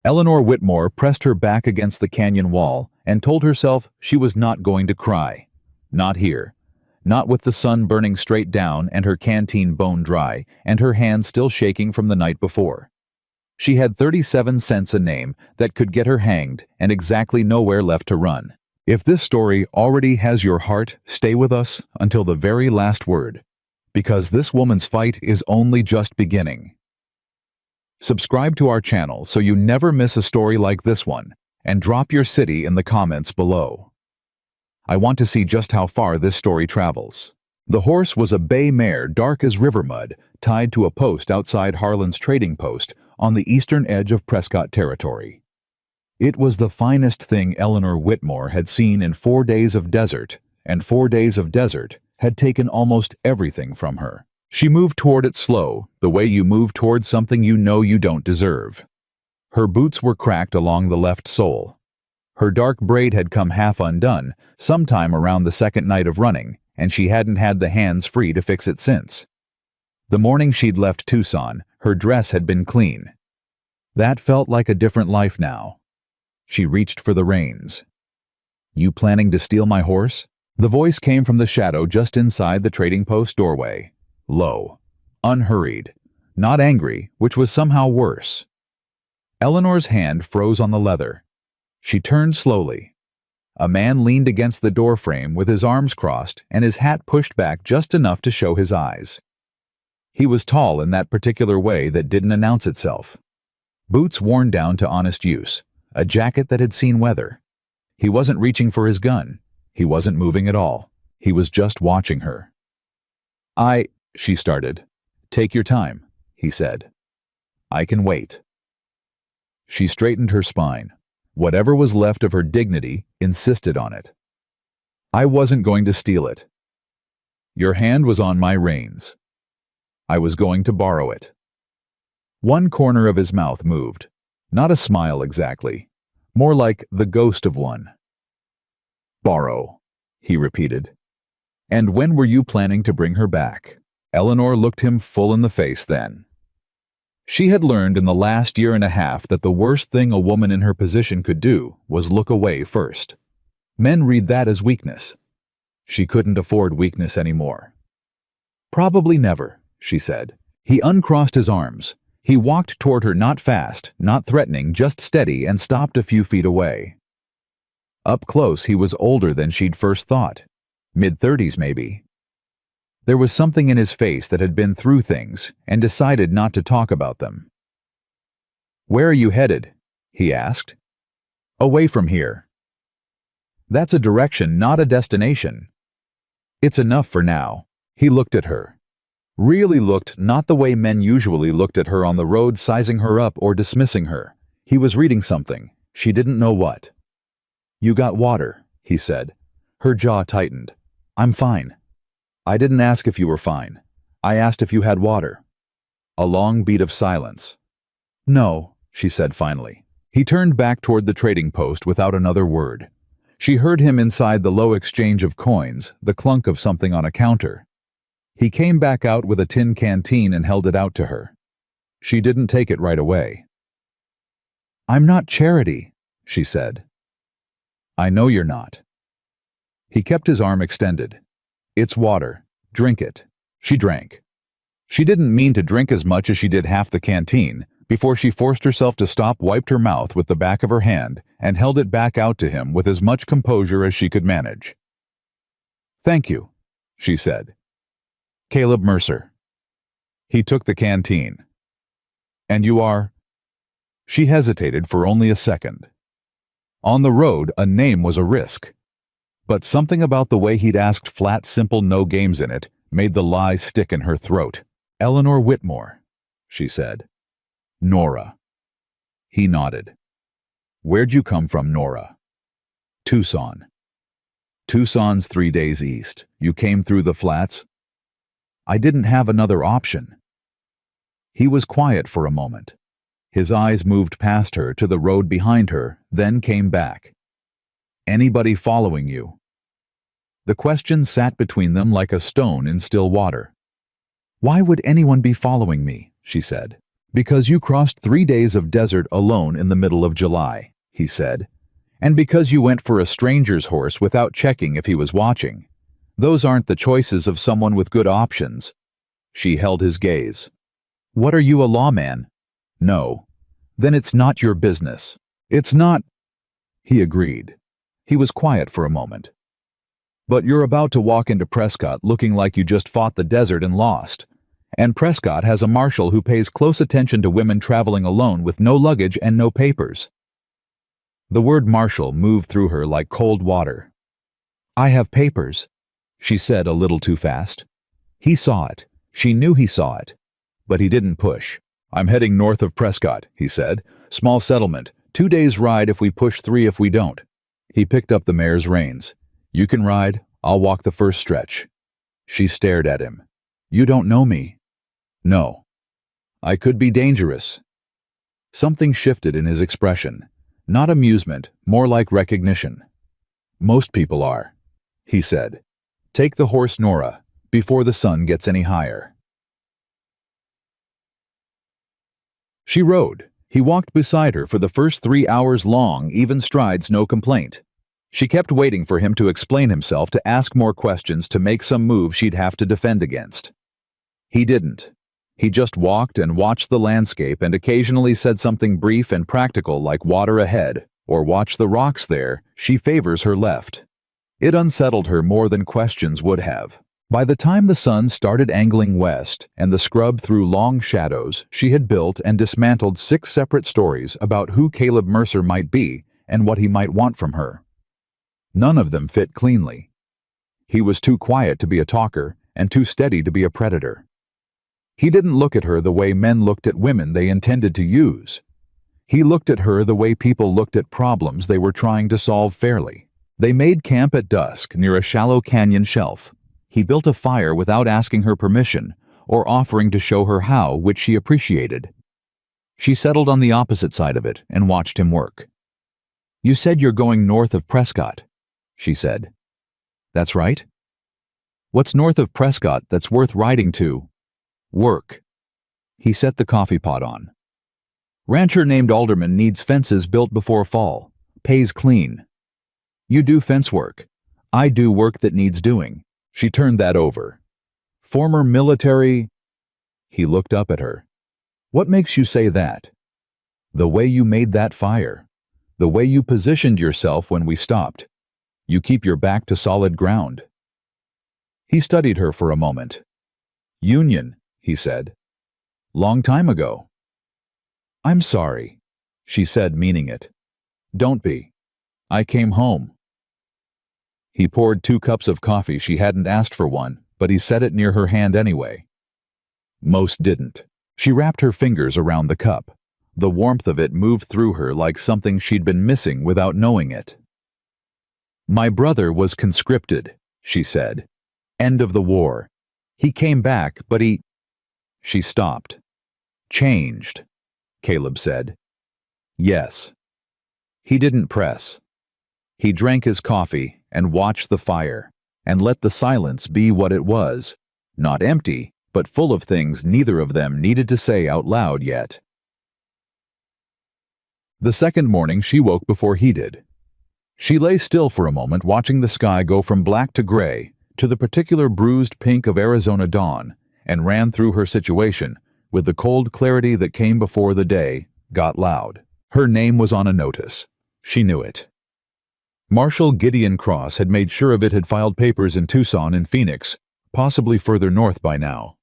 Eleanor Whitmore pressed her back against the canyon wall and told herself she was not going to cry. Not here. Not with the sun burning straight down and her canteen bone dry and her hands still shaking from the night before. She had 37 cents a name that could get her hanged and exactly nowhere left to run. If this story already has your heart, stay with us until the very last word, because this woman's fight is only just beginning. Subscribe to our channel so you never miss a story like this one, and drop your city in the comments below. I want to see just how far this story travels. The horse was a bay mare dark as river mud, tied to a post outside Harlan's trading post on the eastern edge of Prescott Territory. It was the finest thing Eleanor Whitmore had seen in 4 days of desert, and 4 days of desert had taken almost everything from her. She moved toward it slow, the way you move toward something you know you don't deserve. Her boots were cracked along the left sole. Her dark braid had come half undone, sometime around the second night of running, and she hadn't had the hands free to fix it since. The morning she'd left Tucson, her dress had been clean. That felt like a different life now. She reached for the reins. "You planning to steal my horse?" The voice came from the shadow just inside the trading post doorway. Low, unhurried, not angry, which was somehow worse. Eleanor's hand froze on the leather. She turned slowly. A man leaned against the doorframe with his arms crossed and his hat pushed back just enough to show his eyes. He was tall in that particular way that didn't announce itself. Boots worn down to honest use, a jacket that had seen weather. He wasn't reaching for his gun. He wasn't moving at all. He was just watching her. She started. "Take your time," he said. "I can wait." She straightened her spine. Whatever was left of her dignity insisted on it. "I wasn't going to steal it. Your hand was on my reins. I was going to borrow it." One corner of his mouth moved. Not a smile exactly. More like the ghost of one. "Borrow," he repeated. "And when were you planning to bring her back?" Eleanor looked him full in the face then. She had learned in the last year and a half that the worst thing a woman in her position could do was look away first. Men read that as weakness. She couldn't afford weakness anymore. "Probably never," she said. He uncrossed his arms. He walked toward her, not fast, not threatening, just steady, and stopped a few feet away. Up close, he was older than she'd first thought. Mid-30s, maybe. There was something in his face that had been through things and decided not to talk about them. "Where are you headed?" he asked. "Away from here." "That's a direction, not a destination." "It's enough for now." He looked at her. Really looked, not the way men usually looked at her on the road, sizing her up or dismissing her. He was reading something. She didn't know what. "You got water," he said. Her jaw tightened. "I'm fine." "I didn't ask if you were fine. I asked if you had water." A long beat of silence. "No," she said finally. He turned back toward the trading post without another word. She heard him inside the low exchange of coins, the clunk of something on a counter. He came back out with a tin canteen and held it out to her. She didn't take it right away. "I'm not charity," she said. "I know you're not." He kept his arm extended. "It's water. Drink it." She drank. She didn't mean to drink as much as she did half the canteen. Before she forced herself to stop, wiped her mouth with the back of her hand, and held it back out to him with as much composure as she could manage. "Thank you," she said. "Caleb Mercer." He took the canteen. "And you are?" She hesitated for only a second. On the road, a name was a risk. But something about the way he'd asked flat, simple, no games in it made the lie stick in her throat. "Eleanor Whitmore," she said. "Nora." He nodded. "Where'd you come from, Nora?" "Tucson." "Tucson's 3 days east. You came through the flats?" "I didn't have another option." He was quiet for a moment. His eyes moved past her to the road behind her, then came back. "Anybody following you?" The question sat between them like a stone in still water. "Why would anyone be following me?" she said. "Because you crossed 3 days of desert alone in the middle of July," he said. "And because you went for a stranger's horse without checking if he was watching. Those aren't the choices of someone with good options." She held his gaze. "What, are you a lawman?" "No." "Then it's not your business." "It's not," he agreed. He was quiet for a moment. "But you're about to walk into Prescott looking like you just fought the desert and lost. And Prescott has a marshal who pays close attention to women traveling alone with no luggage and no papers." The word marshal moved through her like cold water. "I have papers," she said a little too fast. He saw it. She knew he saw it. But he didn't push. "I'm heading north of Prescott," he said. "Small settlement. 2 days' ride if we push, 3 if we don't." He picked up the mare's reins. "You can ride. I'll walk the first stretch." She stared at him. "You don't know me." "No." "I could be dangerous." Something shifted in his expression. Not amusement, more like recognition. "Most people are," he said. "Take the horse, Nora, before the sun gets any higher." She rode. He walked beside her for the first 3 hours long, even strides, no complaint. She kept waiting for him to explain himself, to ask more questions, to make some move she'd have to defend against. He didn't. He just walked and watched the landscape and occasionally said something brief and practical like "water ahead" or "watch the rocks there, she favors her left." It unsettled her more than questions would have. By the time the sun started angling west and the scrub threw long shadows, she had built and dismantled 6 separate stories about who Caleb Mercer might be and what he might want from her. None of them fit cleanly. He was too quiet to be a talker and too steady to be a predator. He didn't look at her the way men looked at women they intended to use. He looked at her the way people looked at problems they were trying to solve fairly. They made camp at dusk near a shallow canyon shelf. He built a fire without asking her permission or offering to show her how, which she appreciated. She settled on the opposite side of it and watched him work. "You said you're going north of Prescott," she said. "That's right." "What's north of Prescott that's worth riding to?" "Work." He set the coffee pot on. "Rancher named Alderman needs fences built before fall. Pays clean." "You do fence work. I do work that needs doing." She turned that over. "Former military—" He looked up at her. "What makes you say that?" "The way you made that fire. The way you positioned yourself when we stopped. You keep your back to solid ground." He studied her for a moment. "Union," he said. "Long time ago." "I'm sorry," she said, meaning it. "Don't be. I came home." He poured 2 cups of coffee. She hadn't asked for one, but he set it near her hand anyway. Most didn't. She wrapped her fingers around the cup. The warmth of it moved through her like something she'd been missing without knowing it. "My brother was conscripted," she said. "End of the war. He came back, but he—" She stopped. "Changed," Caleb said. "Yes." He didn't press. He drank his coffee and watched the fire, and let the silence be what it was, not empty, but full of things neither of them needed to say out loud yet. The second morning she woke before he did. She lay still for a moment, watching the sky go from black to gray to the particular bruised pink of Arizona dawn, and ran through her situation, with the cold clarity that came before the day got loud. Her name was on a notice. She knew it. Marshal Gideon Cross had made sure of it, had filed papers in Tucson and Phoenix, possibly further north by now.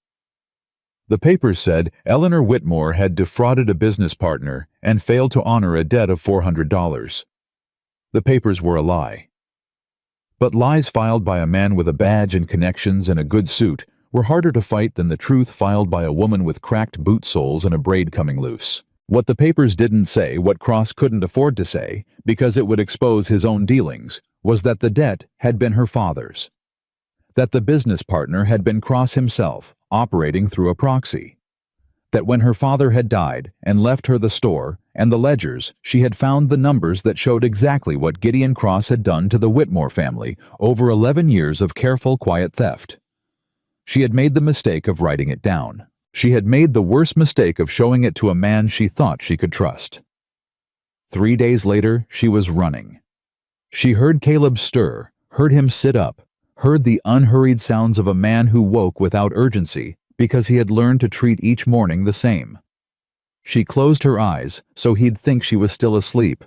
The papers said Eleanor Whitmore had defrauded a business partner and failed to honor a debt of $400. The papers were a lie. But lies filed by a man with a badge and connections and a good suit were harder to fight than the truth filed by a woman with cracked boot soles and a braid coming loose. What the papers didn't say, what Cross couldn't afford to say, because it would expose his own dealings, was that the debt had been her father's. That the business partner had been Cross himself, operating through a proxy. That when her father had died and left her the store and the ledgers, she had found the numbers that showed exactly what Gideon Cross had done to the Whitmore family over 11 years of careful, quiet theft. She had made the mistake of writing it down. She had made the worst mistake of showing it to a man she thought she could trust. 3 days later, she was running. She heard Caleb stir, heard him sit up, heard the unhurried sounds of a man who woke without urgency because he had learned to treat each morning the same. She closed her eyes so he'd think she was still asleep.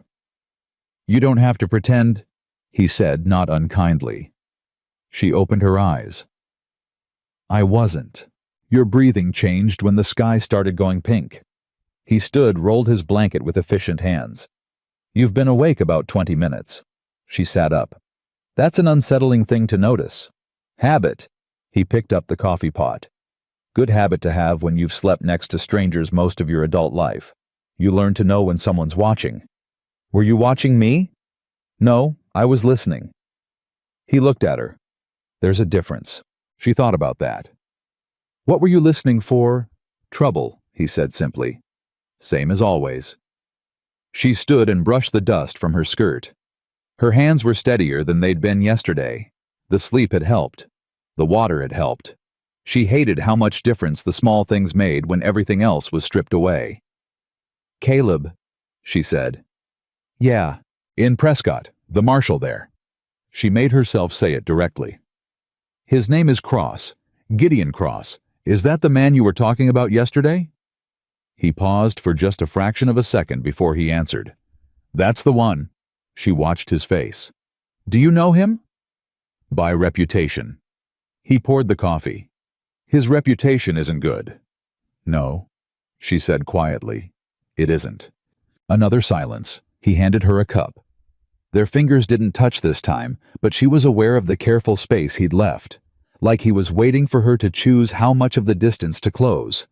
"You don't have to pretend," he said, not unkindly. She opened her eyes. "I wasn't. Your breathing changed when the sky started going pink." He stood, rolled his blanket with efficient hands. "You've been awake about 20 minutes. She sat up. "That's an unsettling thing to notice. Habit." He picked up the coffee pot. "Good habit to have when you've slept next to strangers most of your adult life. You learn to know when someone's watching." "Were you watching me?" "No, I was listening." He looked at her. There's a difference. She thought about that. "What were you listening for?" "Trouble," he said simply. "Same as always." She stood and brushed the dust from her skirt. Her hands were steadier than they'd been yesterday. The sleep had helped. The water had helped. She hated how much difference the small things made when everything else was stripped away. "Caleb," she said. "Yeah, in Prescott, the marshal there." She made herself say it directly. "His name is Cross, Gideon Cross. Is that the man you were talking about yesterday?" He paused for just a fraction of a second before he answered. "That's the one." She watched his face. "Do you know him?" "By reputation." He poured the coffee. "His reputation isn't good." "No," she said quietly. "It isn't." Another silence. He handed her a cup. Their fingers didn't touch this time, but she was aware of the careful space he'd left, like he was waiting for her to choose how much of the distance to close.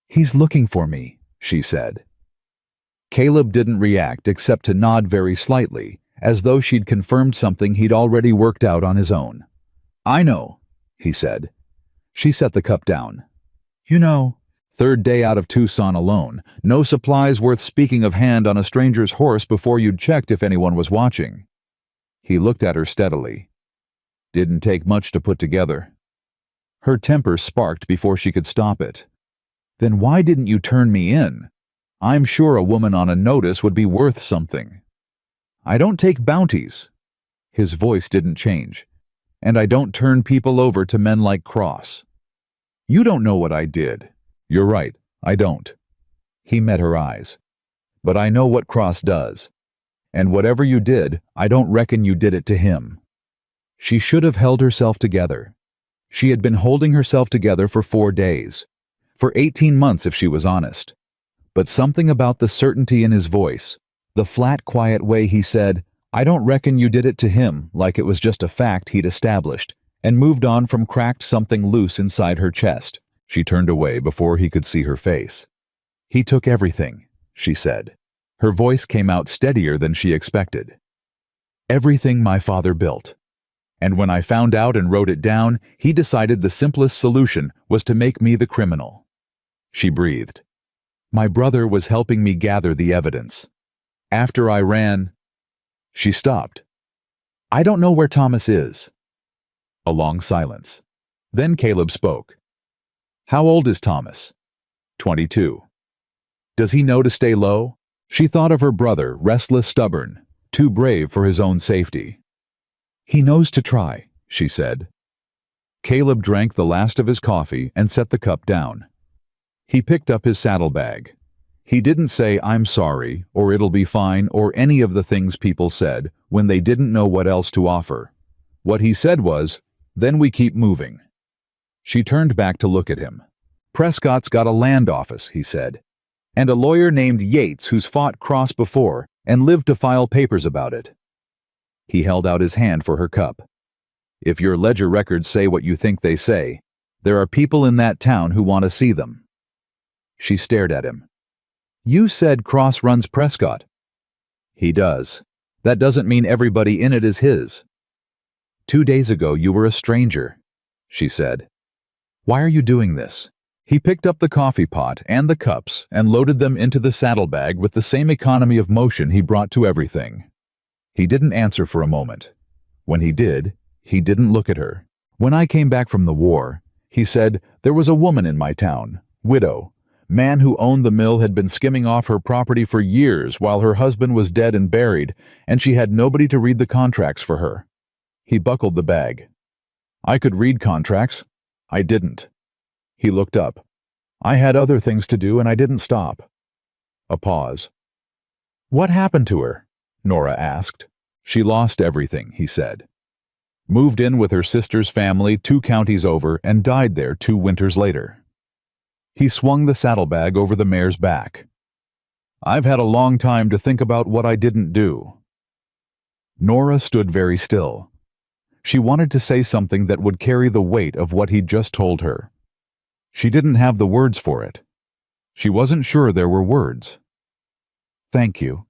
"He's looking for me," she said. Caleb didn't react except to nod very slightly, as though she'd confirmed something he'd already worked out on his own. "I know," he said. She set the cup down. "You know, 3rd day out of Tucson alone, no supplies worth speaking of hand on a stranger's horse before you'd checked if anyone was watching." He looked at her steadily. "Didn't take much to put together." Her temper sparked before she could stop it. "Then why didn't you turn me in? I'm sure a woman on a notice would be worth something." "I don't take bounties." His voice didn't change. "And I don't turn people over to men like Cross." "You don't know what I did." "You're right, I don't." He met her eyes. "But I know what Cross does. And whatever you did, I don't reckon you did it to him." She should have held herself together. She had been holding herself together for 4 days. For 18 months if she was honest. But something about the certainty in his voice, the flat, quiet way he said, "I don't reckon you did it to him," like it was just a fact he'd established, and moved on from cracked something loose inside her chest. She turned away before he could see her face. "He took everything," she said. Her voice came out steadier than she expected. "Everything my father built. And when I found out and wrote it down, he decided the simplest solution was to make me the criminal." She breathed. "My brother was helping me gather the evidence. After I ran—" She stopped. "I don't know where Thomas is." A long silence. Then Caleb spoke. "How old is Thomas?" 22. "Does he know to stay low?" She thought of her brother, restless, stubborn, too brave for his own safety. "He knows to try," she said. Caleb drank the last of his coffee and set the cup down. He picked up his saddlebag. He didn't say, "I'm sorry," or "it'll be fine," or any of the things people said when they didn't know what else to offer. What he said was, "Then we keep moving." She turned back to look at him. "Prescott's got a land office," he said, "and a lawyer named Yates who's fought Cross before and lived to file papers about it." He held out his hand for her cup. "If your ledger records say what you think they say, there are people in that town who want to see them." She stared at him. "You said Cross runs Prescott." "He does. That doesn't mean everybody in it is his." 2 days ago you were a stranger," she said. "Why are you doing this?" He picked up the coffee pot and the cups and loaded them into the saddlebag with the same economy of motion he brought to everything. He didn't answer for a moment. When he did, he didn't look at her. "When I came back from the war," he said, "there was a woman in my town, Widow. Man who owned the mill had been skimming off her property for years while her husband was dead and buried, and she had nobody to read the contracts for her. He buckled the bag. I could read contracts. I didn't. He looked up. I had other things to do and I didn't stop. A pause. What happened to her? Nora asked. She lost everything, he said. Moved in with her sister's family 2 counties over and died there 2 winters later. He swung the saddlebag over the mare's back. I've had a long time to think about what I didn't do. Nora stood very still. She wanted to say something that would carry the weight of what he'd just told her. She didn't have the words for it. She wasn't sure there were words. Thank you,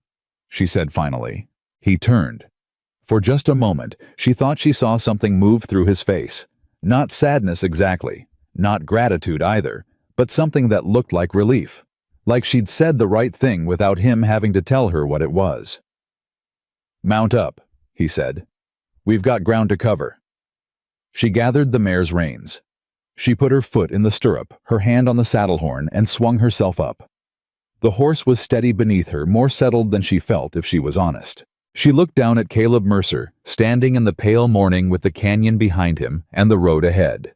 she said finally. He turned. For just a moment, she thought she saw something move through his face. Not sadness exactly, not gratitude either, but something that looked like relief. Like she'd said the right thing without him having to tell her what it was. Mount up, he said. We've got ground to cover. She gathered the mare's reins. She put her foot in the stirrup, her hand on the saddle horn, and swung herself up. The horse was steady beneath her, more settled than she felt if she was honest. She looked down at Caleb Mercer, standing in the pale morning with the canyon behind him and the road ahead.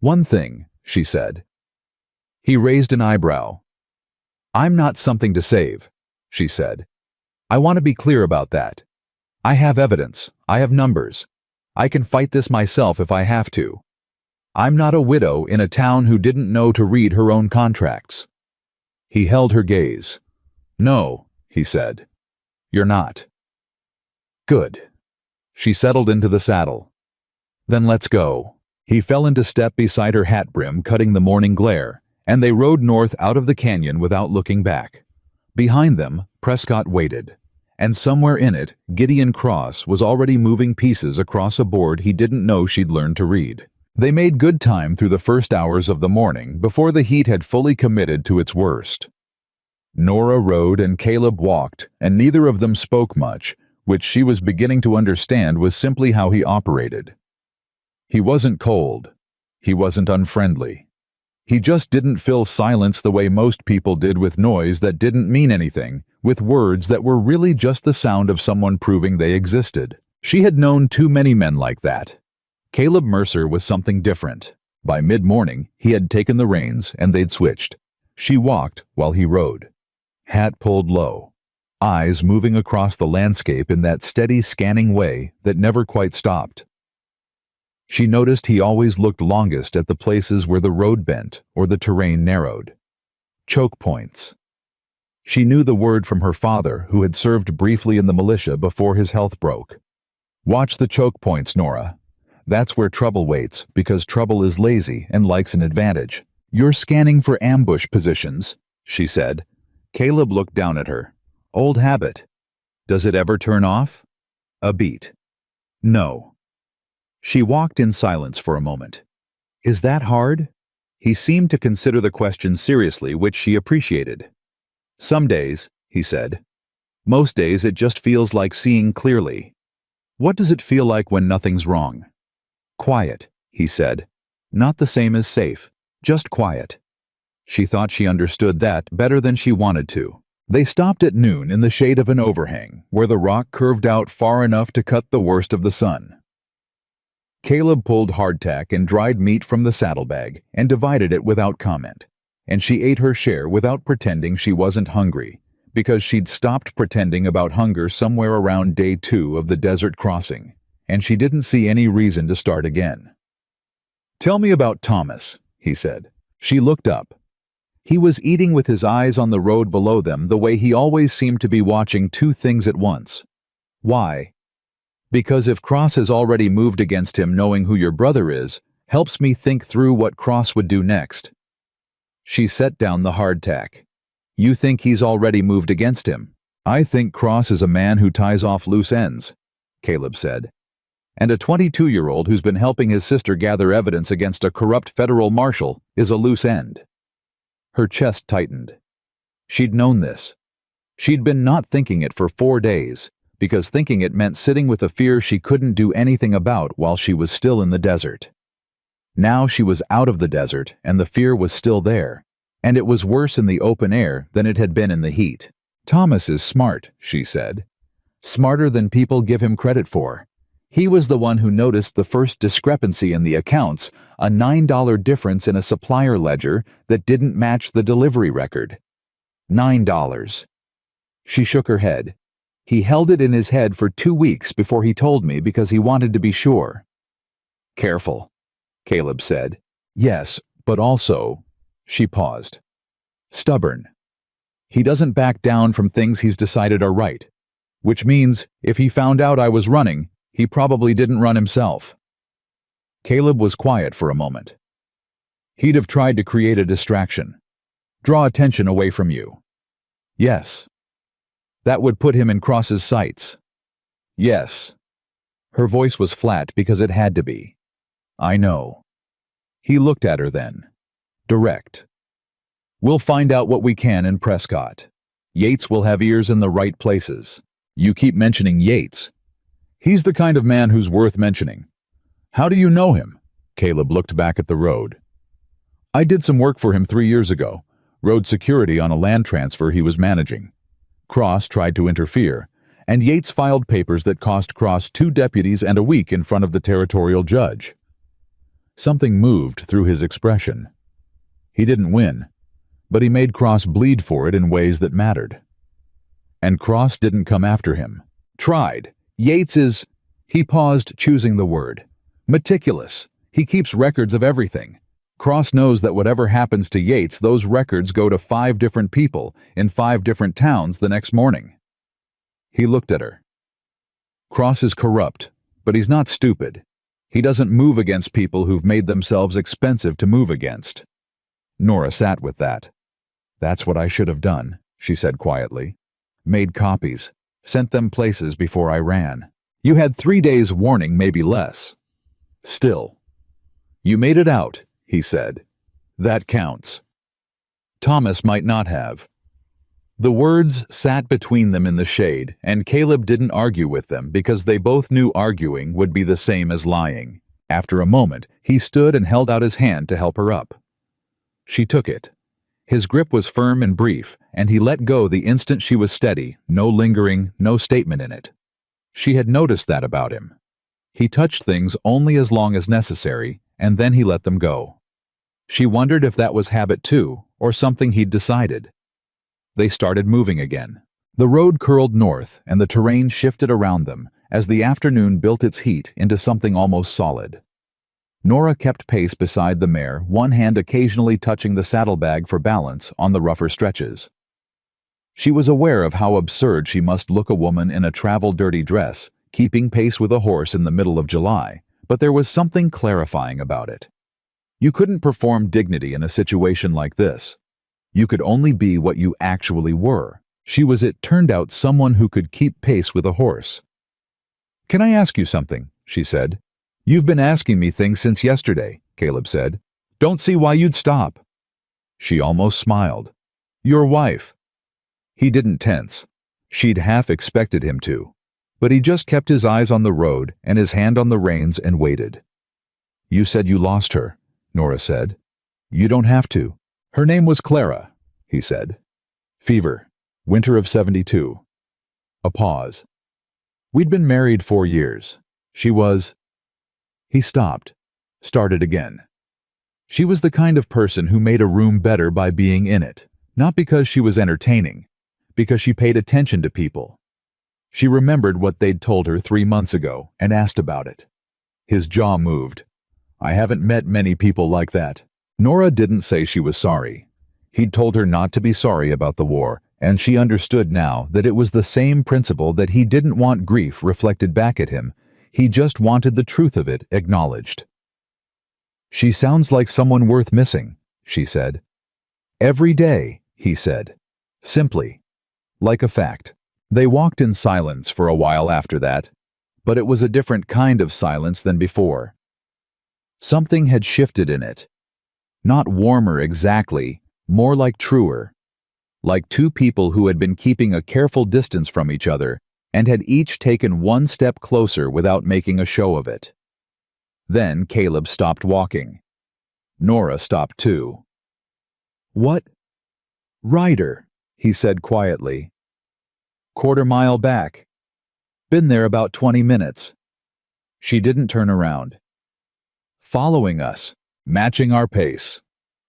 One thing, she said. He raised an eyebrow. I'm not something to save, she said. I want to be clear about that. I have evidence. I have numbers. I can fight this myself if I have to. I'm not a widow in a town who didn't know to read her own contracts. He held her gaze. No, he said. You're not. Good. She settled into the saddle. Then let's go. He fell into step beside her hat brim, cutting the morning glare, and they rode north out of the canyon without looking back. Behind them, Prescott waited, and somewhere in it, Gideon Cross was already moving pieces across a board he didn't know she'd learned to read. They made good time through the first hours of the morning before the heat had fully committed to its worst. Nora rode and Caleb walked, and neither of them spoke much, which she was beginning to understand was simply how he operated. He wasn't cold. He wasn't unfriendly. He just didn't fill silence the way most people did with noise that didn't mean anything, with words that were really just the sound of someone proving they existed. She had known too many men like that. Caleb Mercer was something different. By mid-morning, he had taken the reins and they'd switched. She walked while he rode. Hat pulled low, eyes moving across the landscape in that steady scanning way that never quite stopped. She noticed he always looked longest at the places where the road bent or the terrain narrowed. Choke points. She knew the word from her father, who had served briefly in the militia before his health broke. Watch the choke points, Nora. That's where trouble waits, because trouble is lazy and likes an advantage. You're scanning for ambush positions, she said. Caleb looked down at her. Old habit. Does it ever turn off? A beat. No. She walked in silence for a moment. Is that hard? He seemed to consider the question seriously, which she appreciated. Some days, he said. Most days it just feels like seeing clearly. What does it feel like when nothing's wrong? Quiet, he said. Not the same as safe, just quiet. She thought she understood that better than she wanted to. They stopped at noon in the shade of an overhang, where the rock curved out far enough to cut the worst of the sun. Caleb pulled hardtack and dried meat from the saddlebag and divided it without comment, and she ate her share without pretending she wasn't hungry, because she'd stopped pretending about hunger somewhere around day 2 of the desert crossing, and she didn't see any reason to start again. Tell me about Thomas, he said. She looked up. He was eating with his eyes on the road below them the way he always seemed to be watching 2 things at once. Why? Because if Cross has already moved against him, knowing who your brother is helps me think through what Cross would do next. She set down the hardtack. You think he's already moved against him? I think Cross is a man who ties off loose ends, Caleb said. And a 22-year-old who's been helping his sister gather evidence against a corrupt federal marshal is a loose end. Her chest tightened. She'd known this. She'd been not thinking it for 4 days, because thinking it meant sitting with a fear she couldn't do anything about while she was still in the desert. Now she was out of the desert, and the fear was still there. And it was worse in the open air than it had been in the heat. "Thomas is smart," she said. "Smarter than people give him credit for. He was the one who noticed the first discrepancy in the accounts, a $9 difference in a supplier ledger that didn't match the delivery record. $9. She shook her head. "He held it in his head for 2 weeks before he told me because he wanted to be sure." "Careful," Caleb said. "Yes, but also—" She paused. "Stubborn. He doesn't back down from things he's decided are right. Which means, if he found out I was running, he probably didn't run himself." Caleb was quiet for a moment. "He'd have tried to create a distraction. Draw attention away from you." "Yes." "That would put him in Cross's sights." "Yes." Her voice was flat because it had to be. "I know." He looked at her then. Direct. "We'll find out what we can in Prescott. Yates will have ears in the right places. You keep mentioning Yates. He's the kind of man who's worth mentioning." "How do you know him?" Caleb looked back at the road. "I did some work for him 3 years ago, road security on a land transfer he was managing. Cross tried to interfere, and Yates filed papers that cost Cross 2 deputies and a week in front of the territorial judge." Something moved through his expression. He didn't win, but he made Cross bleed for it in ways that mattered. And Cross didn't come after him. Tried. Yates is— He paused, choosing the word. "Meticulous. He keeps records of everything. Cross knows that whatever happens to Yates, those records go to 5 different people in 5 different towns the next morning." He looked at her. "Cross is corrupt, but he's not stupid. He doesn't move against people who've made themselves expensive to move against." Nora sat with that. "That's what I should have done," she said quietly. "Made copies. Sent them places before I ran. You had 3 days warning, maybe less. Still." "You made it out," he said. "That counts." Thomas might not have. The words sat between them in the shade, and Caleb didn't argue with them because they both knew arguing would be the same as lying. After a moment, he stood and held out his hand to help her up. She took it. His grip was firm and brief, and he let go the instant she was steady, no lingering, no statement in it. She had noticed that about him. He touched things only as long as necessary, and then he let them go. She wondered if that was habit too, or something he'd decided. They started moving again. The road curled north, and the terrain shifted around them as the afternoon built its heat into something almost solid. Nora kept pace beside the mare, one hand occasionally touching the saddlebag for balance on the rougher stretches. She was aware of how absurd she must look a woman in a travel-dirty dress, keeping pace with a horse in the middle of July, but there was something clarifying about it. You couldn't perform dignity in a situation like this. You could only be what you actually were. She was, it turned out, someone who could keep pace with a horse. "Can I ask you something?" she said. "You've been asking me things since yesterday," Caleb said. "Don't see why you'd stop." She almost smiled. "Your wife." He didn't tense. She'd half expected him to. But he just kept his eyes on the road and his hand on the reins and waited. "You said you lost her," Nora said. "You don't have to." "Her name was Clara," he said. "Fever. Winter of '72. A pause. "We'd been married 4 years. She was—" He stopped, started again. She was the kind of person who made a room better by being in it, not because she was entertaining, because she paid attention to people. She remembered what they'd told her 3 months ago and asked about it. His jaw moved. "I haven't met many people like that." Nora didn't say she was sorry. He'd told her not to be sorry about the war, and she understood now that it was the same principle that he didn't want grief reflected back at him. He just wanted the truth of it acknowledged. "She sounds like someone worth missing," she said. "Every day," he said. Simply. Like a fact. They walked in silence for a while after that, but it was a different kind of silence than before. Something had shifted in it. Not warmer exactly, more like truer. Like 2 people who had been keeping a careful distance from each other and had each taken 1 step closer without making a show of it. Then Caleb stopped walking. Nora stopped too. "What?" "Rider," he said quietly. "Quarter-mile back. Been there about 20 minutes. She didn't turn around. "Following us, matching our pace."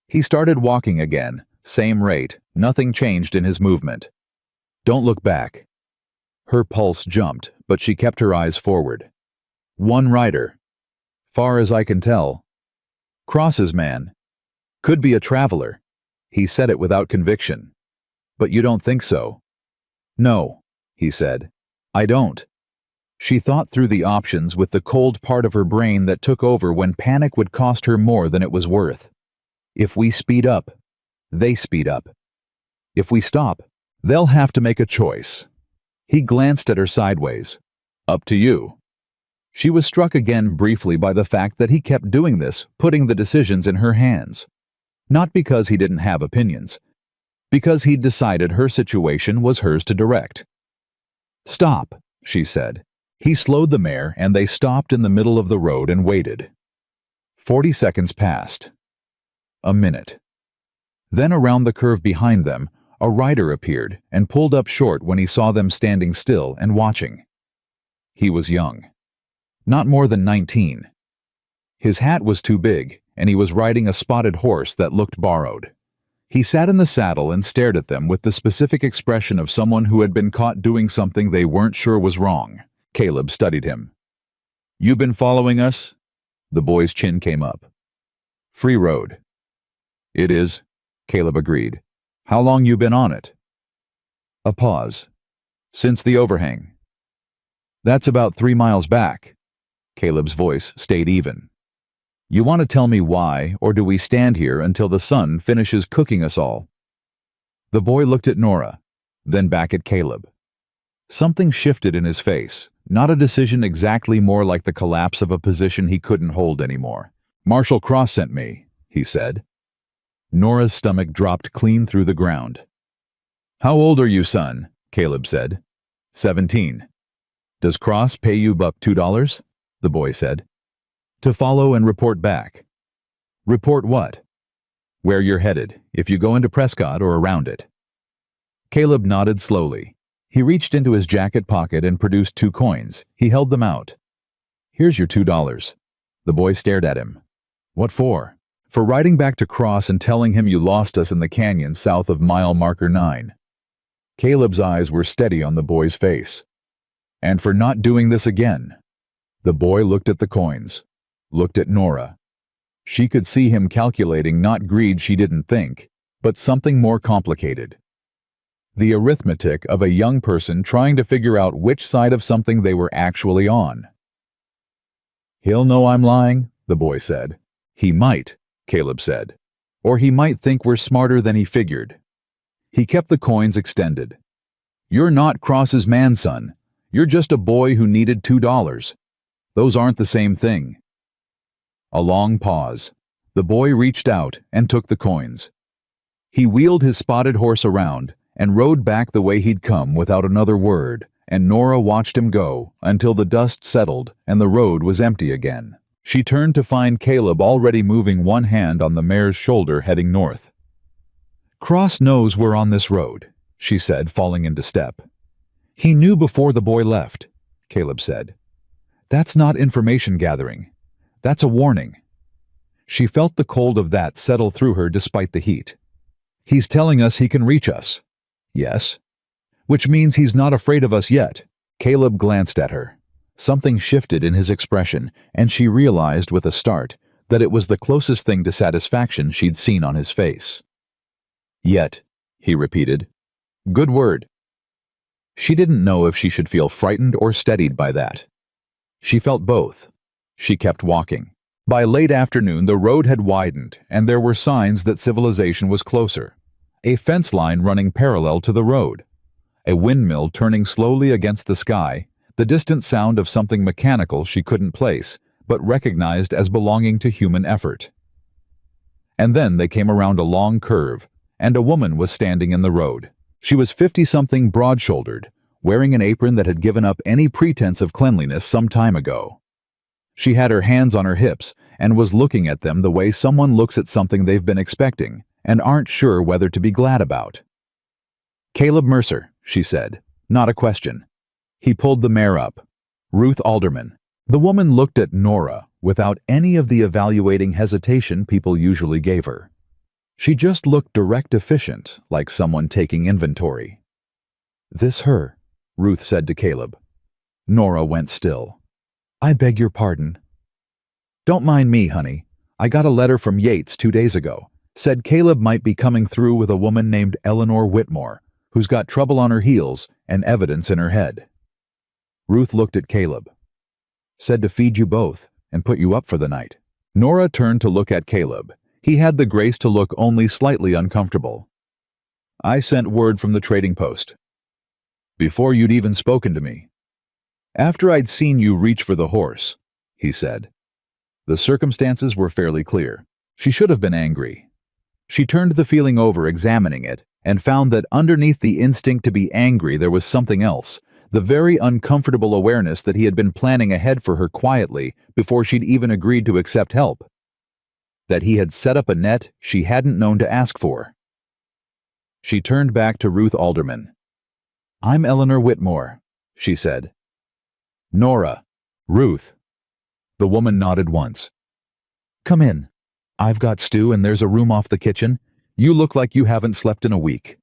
He started walking again, same rate, nothing changed in his movement. "Don't look back." Her pulse jumped, but she kept her eyes forward. "One rider. Far as I can tell. Cross's man. Could be a traveler." He said it without conviction. "But you don't think so?" "No," he said. "I don't." She thought through the options with the cold part of her brain that took over when panic would cost her more than it was worth. If we speed up, they speed up. If we stop, they'll have to make a choice. He glanced at her sideways. "Up to you." She was struck again briefly by the fact that he kept doing this, putting the decisions in her hands. Not because he didn't have opinions. Because he'd decided her situation was hers to direct. "Stop," she said. He slowed the mare and they stopped in the middle of the road and waited. 40 seconds passed. A minute. Then around the curve behind them, a rider appeared and pulled up short when he saw them standing still and watching. He was young. Not more than 19. His hat was too big, and he was riding a spotted horse that looked borrowed. He sat in the saddle and stared at them with the specific expression of someone who had been caught doing something they weren't sure was wrong. Caleb studied him. "You been following us?" The boy's chin came up. "Free road." "It is," Caleb agreed. "How long you been on it?" A pause. "Since the overhang." "That's about 3 miles back." Caleb's voice stayed even. "You want to tell me why, or do we stand here until the sun finishes cooking us all?" The boy looked at Nora, then back at Caleb. Something shifted in his face, not a decision exactly, more like the collapse of a position he couldn't hold anymore. "Marshal Cross sent me," he said. Nora's stomach dropped clean through the ground. "How old are you, son?" Caleb said. 17. "Does Cross pay you buck $2? The boy said. "To follow and report back." "Report what?" "Where you're headed, if you go into Prescott or around it." Caleb nodded slowly. He reached into his jacket pocket and produced 2 coins. He held them out. "Here's your $2. The boy stared at him. "What for?" "For riding back to Cross and telling him you lost us in the canyon south of mile marker 9. Caleb's eyes were steady on the boy's face. "And for not doing this again." The boy looked at the coins, looked at Nora. She could see him calculating not greed she didn't think, but something more complicated. The arithmetic of a young person trying to figure out which side of something they were actually on. "He'll know I'm lying," the boy said. "He might," Caleb said. "Or he might think we're smarter than he figured." He kept the coins extended. "You're not Cross's man, son. You're just a boy who needed $2. Those aren't the same thing." A long pause. The boy reached out and took the coins. He wheeled his spotted horse around and rode back the way he'd come without another word, and Nora watched him go until the dust settled and the road was empty again. She turned to find Caleb already moving one hand on the mare's shoulder heading north. "Cross knows we're on this road," she said, falling into step. "He knew before the boy left," Caleb said. "That's not information gathering. That's a warning." She felt the cold of that settle through her despite the heat. "He's telling us he can reach us." "Yes." "Which means he's not afraid of us yet." Caleb glanced at her. Something shifted in his expression, and she realized with a start that it was the closest thing to satisfaction she'd seen on his face. "Yet," he repeated. "Good word." She didn't know if she should feel frightened or steadied by that. She felt both. She kept walking. By late afternoon, the road had widened, and there were signs that civilization was closer. A fence line running parallel to the road. A windmill turning slowly against the sky, the distant sound of something mechanical she couldn't place, but recognized as belonging to human effort. And then they came around a long curve, and a woman was standing in the road. She was 50-something, broad-shouldered, wearing an apron that had given up any pretense of cleanliness some time ago. She had her hands on her hips and was looking at them the way someone looks at something they've been expecting and aren't sure whether to be glad about. "Caleb Mercer," she said, not a question. He pulled the mare up. "Ruth Alderman." The woman looked at Nora without any of the evaluating hesitation people usually gave her. She just looked direct efficient, like someone taking inventory. "This her," Ruth said to Caleb. Nora went still. "I beg your pardon." "Don't mind me, honey. I got a letter from Yates 2 days ago. Said Caleb might be coming through with a woman named Eleanor Whitmore, who's got trouble on her heels and evidence in her head." Ruth looked at Caleb. "Said to feed you both and put you up for the night." Nora turned to look at Caleb. He had the grace to look only slightly uncomfortable. "I sent word from the trading post. Before you'd even spoken to me. After I'd seen you reach for the horse," he said. The circumstances were fairly clear. She should have been angry. She turned the feeling over, examining it, and found that underneath the instinct to be angry there was something else, the very uncomfortable awareness that he had been planning ahead for her quietly before she'd even agreed to accept help. That he had set up a net she hadn't known to ask for. She turned back to Ruth Alderman. "I'm Eleanor Whitmore," she said. "Nora." "Ruth." The woman nodded once. "Come in. I've got stew and there's a room off the kitchen. You look like you haven't slept in a week."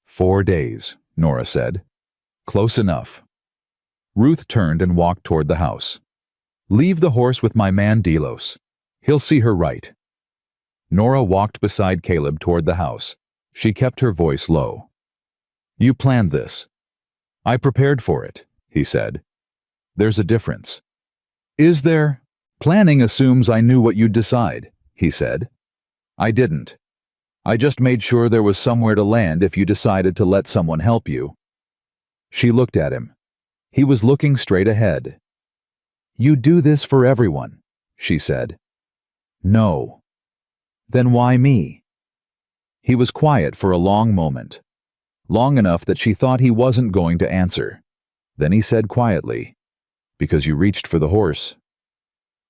4 days, Nora said. "Close enough." Ruth turned and walked toward the house. "Leave the horse with my man Delos. He'll see her right." Nora walked beside Caleb toward the house. She kept her voice low. "You planned this." "I prepared for it," he said. "There's a difference." "Is there?" "Planning assumes I knew what you'd decide," he said. "I didn't. I just made sure there was somewhere to land if you decided to let someone help you." She looked at him. He was looking straight ahead. "You do this for everyone," she said. "No." "Then why me?" He was quiet for a long moment. Long enough that she thought he wasn't going to answer. Then he said quietly, "Because you reached for the horse."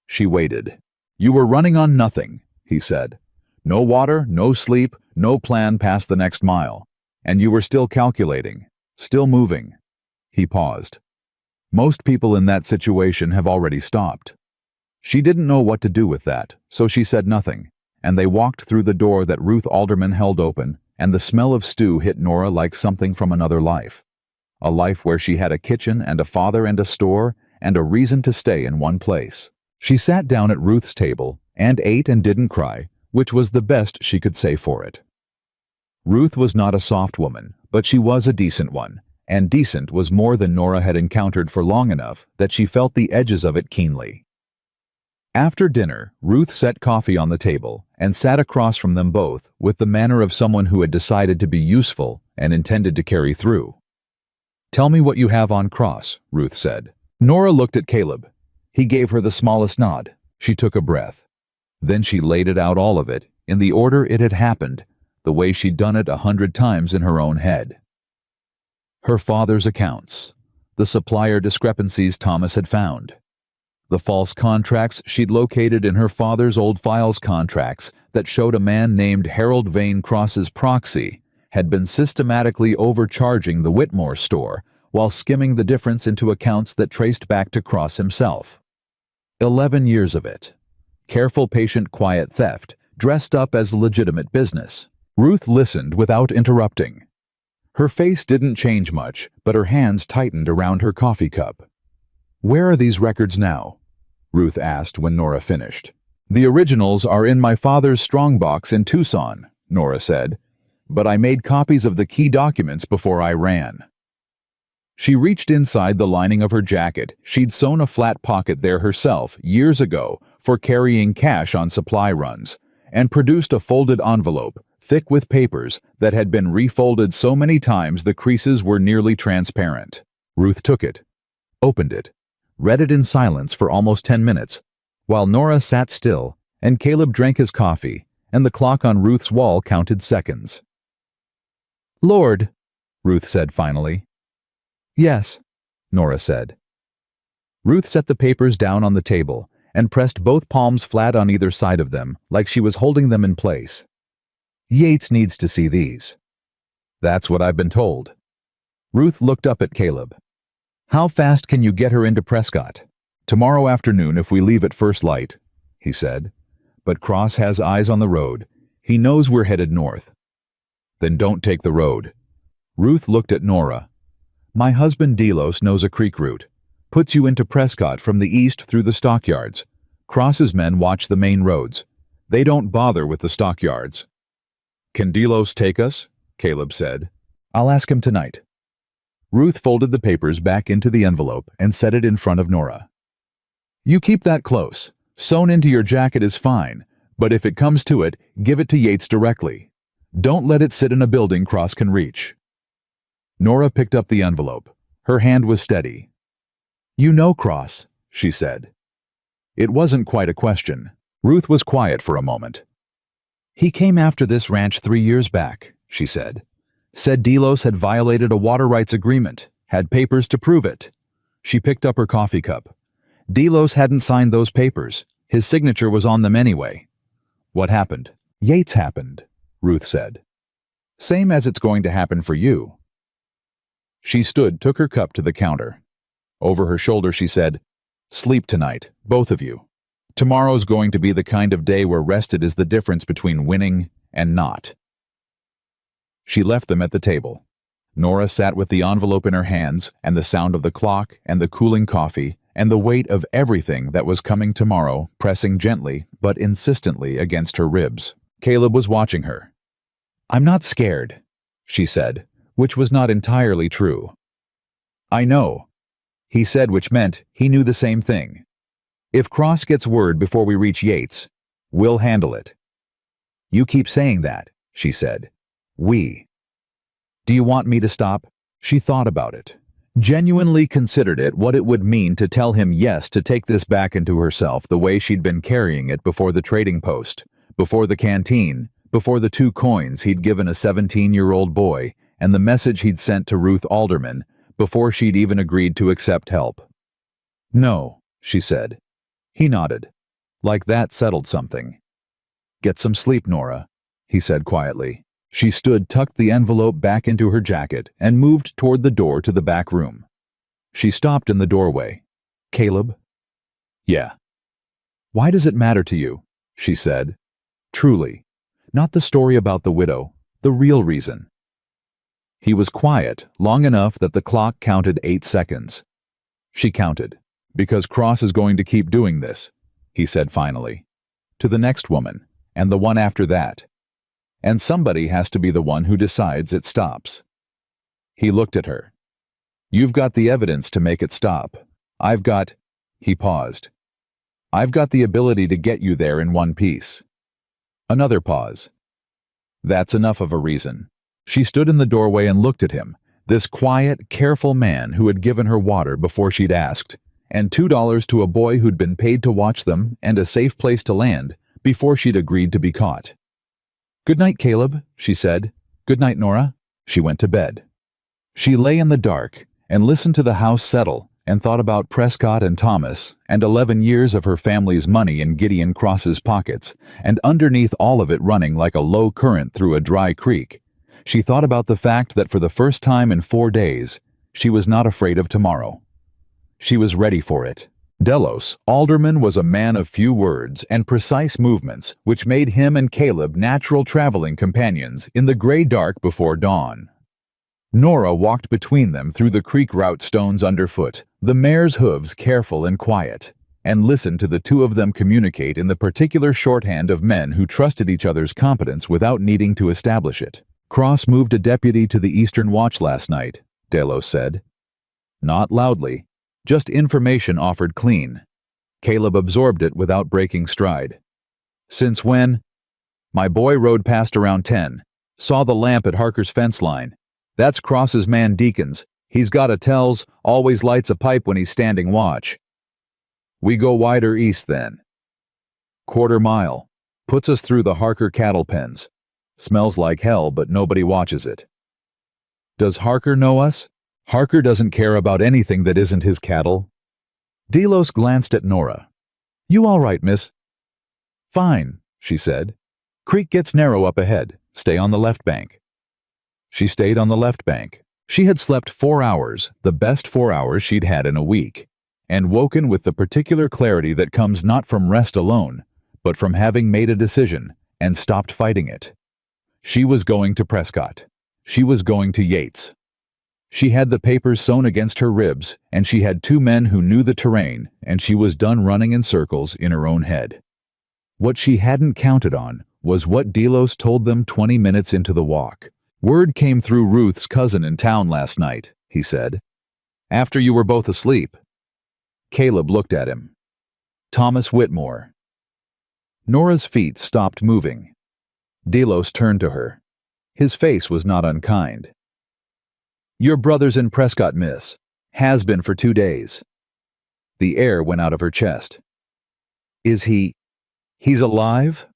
She waited. "You were running on nothing," he said. "No water, no sleep, no plan past the next mile. And you were still calculating, still moving." He paused. "Most people in that situation have already stopped." She didn't know what to do with that, so she said nothing, and they walked through the door that Ruth Alderman held open, and the smell of stew hit Nora like something from another life. A life where she had a kitchen and a father and a store and a reason to stay in one place. She sat down at Ruth's table and ate and didn't cry, which was the best she could say for it. Ruth was not a soft woman, but she was a decent one, and decent was more than Nora had encountered for long enough that she felt the edges of it keenly. After dinner, Ruth set coffee on the table and sat across from them both with the manner of someone who had decided to be useful and intended to carry through. "Tell me what you have on cross," Ruth said. Nora looked at Caleb. He gave her the smallest nod. She took a breath. Then she laid it out, all of it, in the order it had happened, the way she'd done it 100 times in her own head. Her father's accounts, the supplier discrepancies Thomas had found, the false contracts she'd located in her father's old files contracts that showed a man named Harold Vane Cross's proxy had been systematically overcharging the Whitmore store while skimming the difference into accounts that traced back to Cross himself. 11 years of it. Careful, patient, quiet theft, dressed up as legitimate business. Ruth listened without interrupting. Her face didn't change much, but her hands tightened around her coffee cup. "Where are these records now?" Ruth asked when Nora finished. "The originals are in my father's strongbox in Tucson," Nora said, "but I made copies of the key documents before I ran." She reached inside the lining of her jacket. She'd sewn a flat pocket there herself years ago for carrying cash on supply runs, and produced a folded envelope, thick with papers that had been refolded so many times the creases were nearly transparent. Ruth took it, opened it, read it in silence for almost 10 minutes, while Nora sat still and Caleb drank his coffee, and the clock on Ruth's wall counted seconds. "Lord," Ruth said finally. "Yes," Nora said. Ruth set the papers down on the table and pressed both palms flat on either side of them like she was holding them in place. Yates needs to see these. That's what I've been told. Ruth looked up at Caleb. How fast can you get her into Prescott? Tomorrow afternoon if we leave at first light, he said. But Cross has eyes on the road. He knows we're headed north. Then don't take the road. Ruth looked at Nora. My husband Delos knows a creek route. Puts you into Prescott from the east through the stockyards. Cross's men watch the main roads. They don't bother with the stockyards. Can Delos take us? Caleb said. I'll ask him tonight. Ruth folded the papers back into the envelope and set it in front of Nora. You keep that close. Sewn into your jacket is fine, but if it comes to it, give it to Yates directly. Don't let it sit in a building Cross can reach. Nora picked up the envelope. Her hand was steady. You know Cross, she said. It wasn't quite a question. Ruth was quiet for a moment. He came after this ranch 3 years back, she said. Said Delos had violated a water rights agreement, had papers to prove it. She picked up her coffee cup. Delos hadn't signed those papers. His signature was on them anyway. What happened? Yates happened, Ruth said. Same as it's going to happen for you. She took her cup to the counter. Over her shoulder she said, Sleep tonight, both of you. Tomorrow's going to be the kind of day where rested is the difference between winning and not. She left them at the table. Nora sat with the envelope in her hands and the sound of the clock and the cooling coffee and the weight of everything that was coming tomorrow pressing gently but insistently against her ribs. Caleb was watching her. I'm not scared, she said, which was not entirely true. I know, he said, which meant he knew the same thing. If Cross gets word before we reach Yates, we'll handle it. You keep saying that, she said. We. Do you want me to stop? She thought about it. Genuinely considered it what it would mean to tell him yes to take this back into herself the way she'd been carrying it before the trading post, before the canteen, before the 2 coins he'd given a 17-year-old boy, and the message he'd sent to Ruth Alderman, before she'd even agreed to accept help. No, she said. He nodded. Like that settled something. Get some sleep, Nora, he said quietly. She tucked the envelope back into her jacket, and moved toward the door to the back room. She stopped in the doorway. Caleb? Yeah. Why does it matter to you? She said. Truly. Not the story about the widow, the real reason. He was quiet, long enough that the clock counted 8 seconds. She counted. Because Cross is going to keep doing this, he said finally. To the next woman, and the one after that. And somebody has to be the one who decides it stops. He looked at her. You've got the evidence to make it stop. He paused. I've got the ability to get you there in one piece. Another pause. That's enough of a reason. She stood in the doorway and looked at him, this quiet, careful man who had given her water before she'd asked, and $2 to a boy who'd been paid to watch them and a safe place to land before she'd agreed to be caught. Good night, Caleb, she said. Good night, Nora. She went to bed. She lay in the dark and listened to the house settle and thought about Prescott and Thomas and 11 years of her family's money in Gideon Cross's pockets, and underneath all of it running like a low current through a dry creek. She thought about the fact that for the first time in 4 days, she was not afraid of tomorrow. She was ready for it. Delos, Alderman, was a man of few words and precise movements, which made him and Caleb natural traveling companions in the gray dark before dawn. Nora walked between them through the creek route stones underfoot, the mare's hooves careful and quiet, and listened to the 2 of them communicate in the particular shorthand of men who trusted each other's competence without needing to establish it. Cross moved a deputy to the Eastern Watch last night, Delos said. Not loudly. Just information offered clean. Caleb absorbed it without breaking stride. Since when? My boy rode past around 10. Saw the lamp at Harker's fence line. That's Cross's man Deacons. He's got a tells, always lights a pipe when he's standing watch. We go wider east then. 1/4 mile. Puts us through the Harker cattle pens. Smells like hell, but nobody watches it. Does Harker know us? Harker doesn't care about anything that isn't his cattle. Delos glanced at Nora. "You all right, miss?" "Fine," she said. "Creek gets narrow up ahead. Stay on the left bank." She stayed on the left bank. She had slept 4 hours, the best 4 hours she'd had in a week, and woken with the particular clarity that comes not from rest alone, but from having made a decision and stopped fighting it. She was going to Prescott. She was going to Yates. She had the papers sewn against her ribs, and she had 2 men who knew the terrain, and she was done running in circles in her own head. What she hadn't counted on was what Delos told them 20 minutes into the walk. "Word came through Ruth's cousin in town last night," he said. "After you were both asleep." Caleb looked at him. "Thomas Whitmore." Nora's feet stopped moving. Delos turned to her. His face was not unkind. "Your brother's in Prescott, miss. Has been for 2 days." The air went out of her chest. "Is he... he's alive?"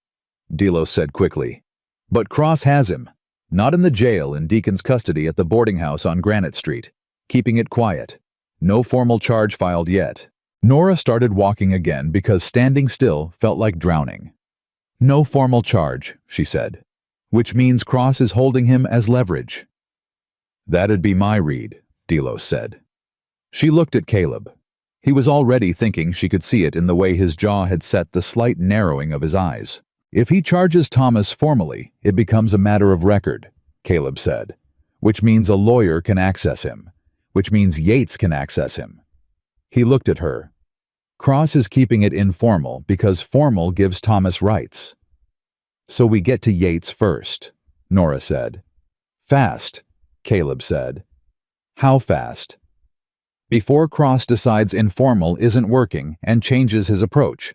Delos said quickly. "But Cross has him. Not in the jail, in Deacon's custody at the boarding house on Granite Street. Keeping it quiet. No formal charge filed yet." Nora started walking again because standing still felt like drowning. "No formal charge," she said. "Which means Cross is holding him as leverage." "That'd be my read," Delos said. She looked at Caleb. He was already thinking she could see it in the way his jaw had set, the slight narrowing of his eyes. "If he charges Thomas formally, it becomes a matter of record," Caleb said, "which means a lawyer can access him, which means Yates can access him." He looked at her. "Cross is keeping it informal because formal gives Thomas rights." "So we get to Yates first," Nora said. "Fast," Caleb said. "How fast?" "Before Cross decides informal isn't working and changes his approach."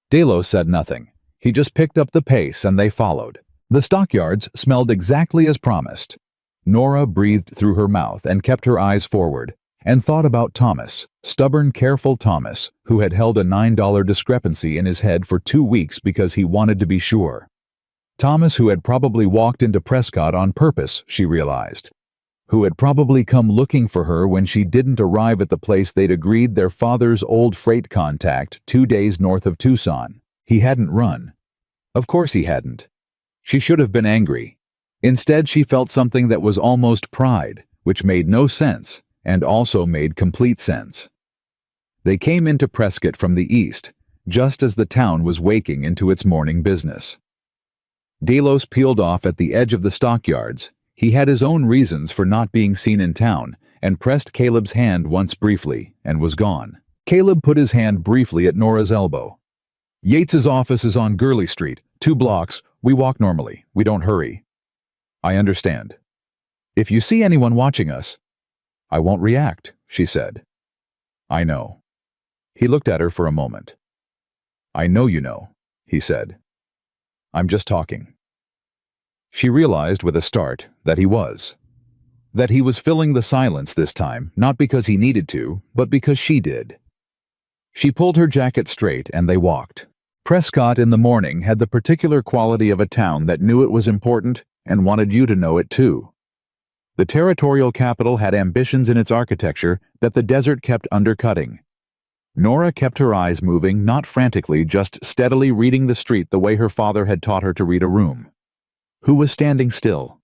Delos said nothing. He just picked up the pace and they followed. The stockyards smelled exactly as promised. Nora breathed through her mouth and kept her eyes forward, and thought about Thomas, stubborn, careful Thomas, who had held a $9 discrepancy in his head for 2 weeks because he wanted to be sure. Thomas, who had probably walked into Prescott on purpose, she realized. Who had probably come looking for her when she didn't arrive at the place they'd agreed their father's old freight contact 2 days north of Tucson. He hadn't run. Of course he hadn't. She should have been angry. Instead, she felt something that was almost pride, which made no sense, and also made complete sense. They came into Prescott from the east, just as the town was waking into its morning business. Delos peeled off at the edge of the stockyards. He had his own reasons for not being seen in town, and pressed Caleb's hand once briefly, and was gone. Caleb put his hand briefly at Nora's elbow. "Yates's office is on Gurley Street, 2 blocks. We walk normally. We don't hurry." "I understand." "If you see anyone watching us..." "I won't react," she said. "I know." He looked at her for a moment. "I know you know," he said. "I'm just talking." She realized with a start that he was. That he was filling the silence this time, not because he needed to, but because she did. She pulled her jacket straight and they walked. Prescott in the morning had the particular quality of a town that knew it was important and wanted you to know it too. The territorial capital had ambitions in its architecture that the desert kept undercutting. Nora kept her eyes moving, not frantically, just steadily reading the street the way her father had taught her to read a room. Who was standing still?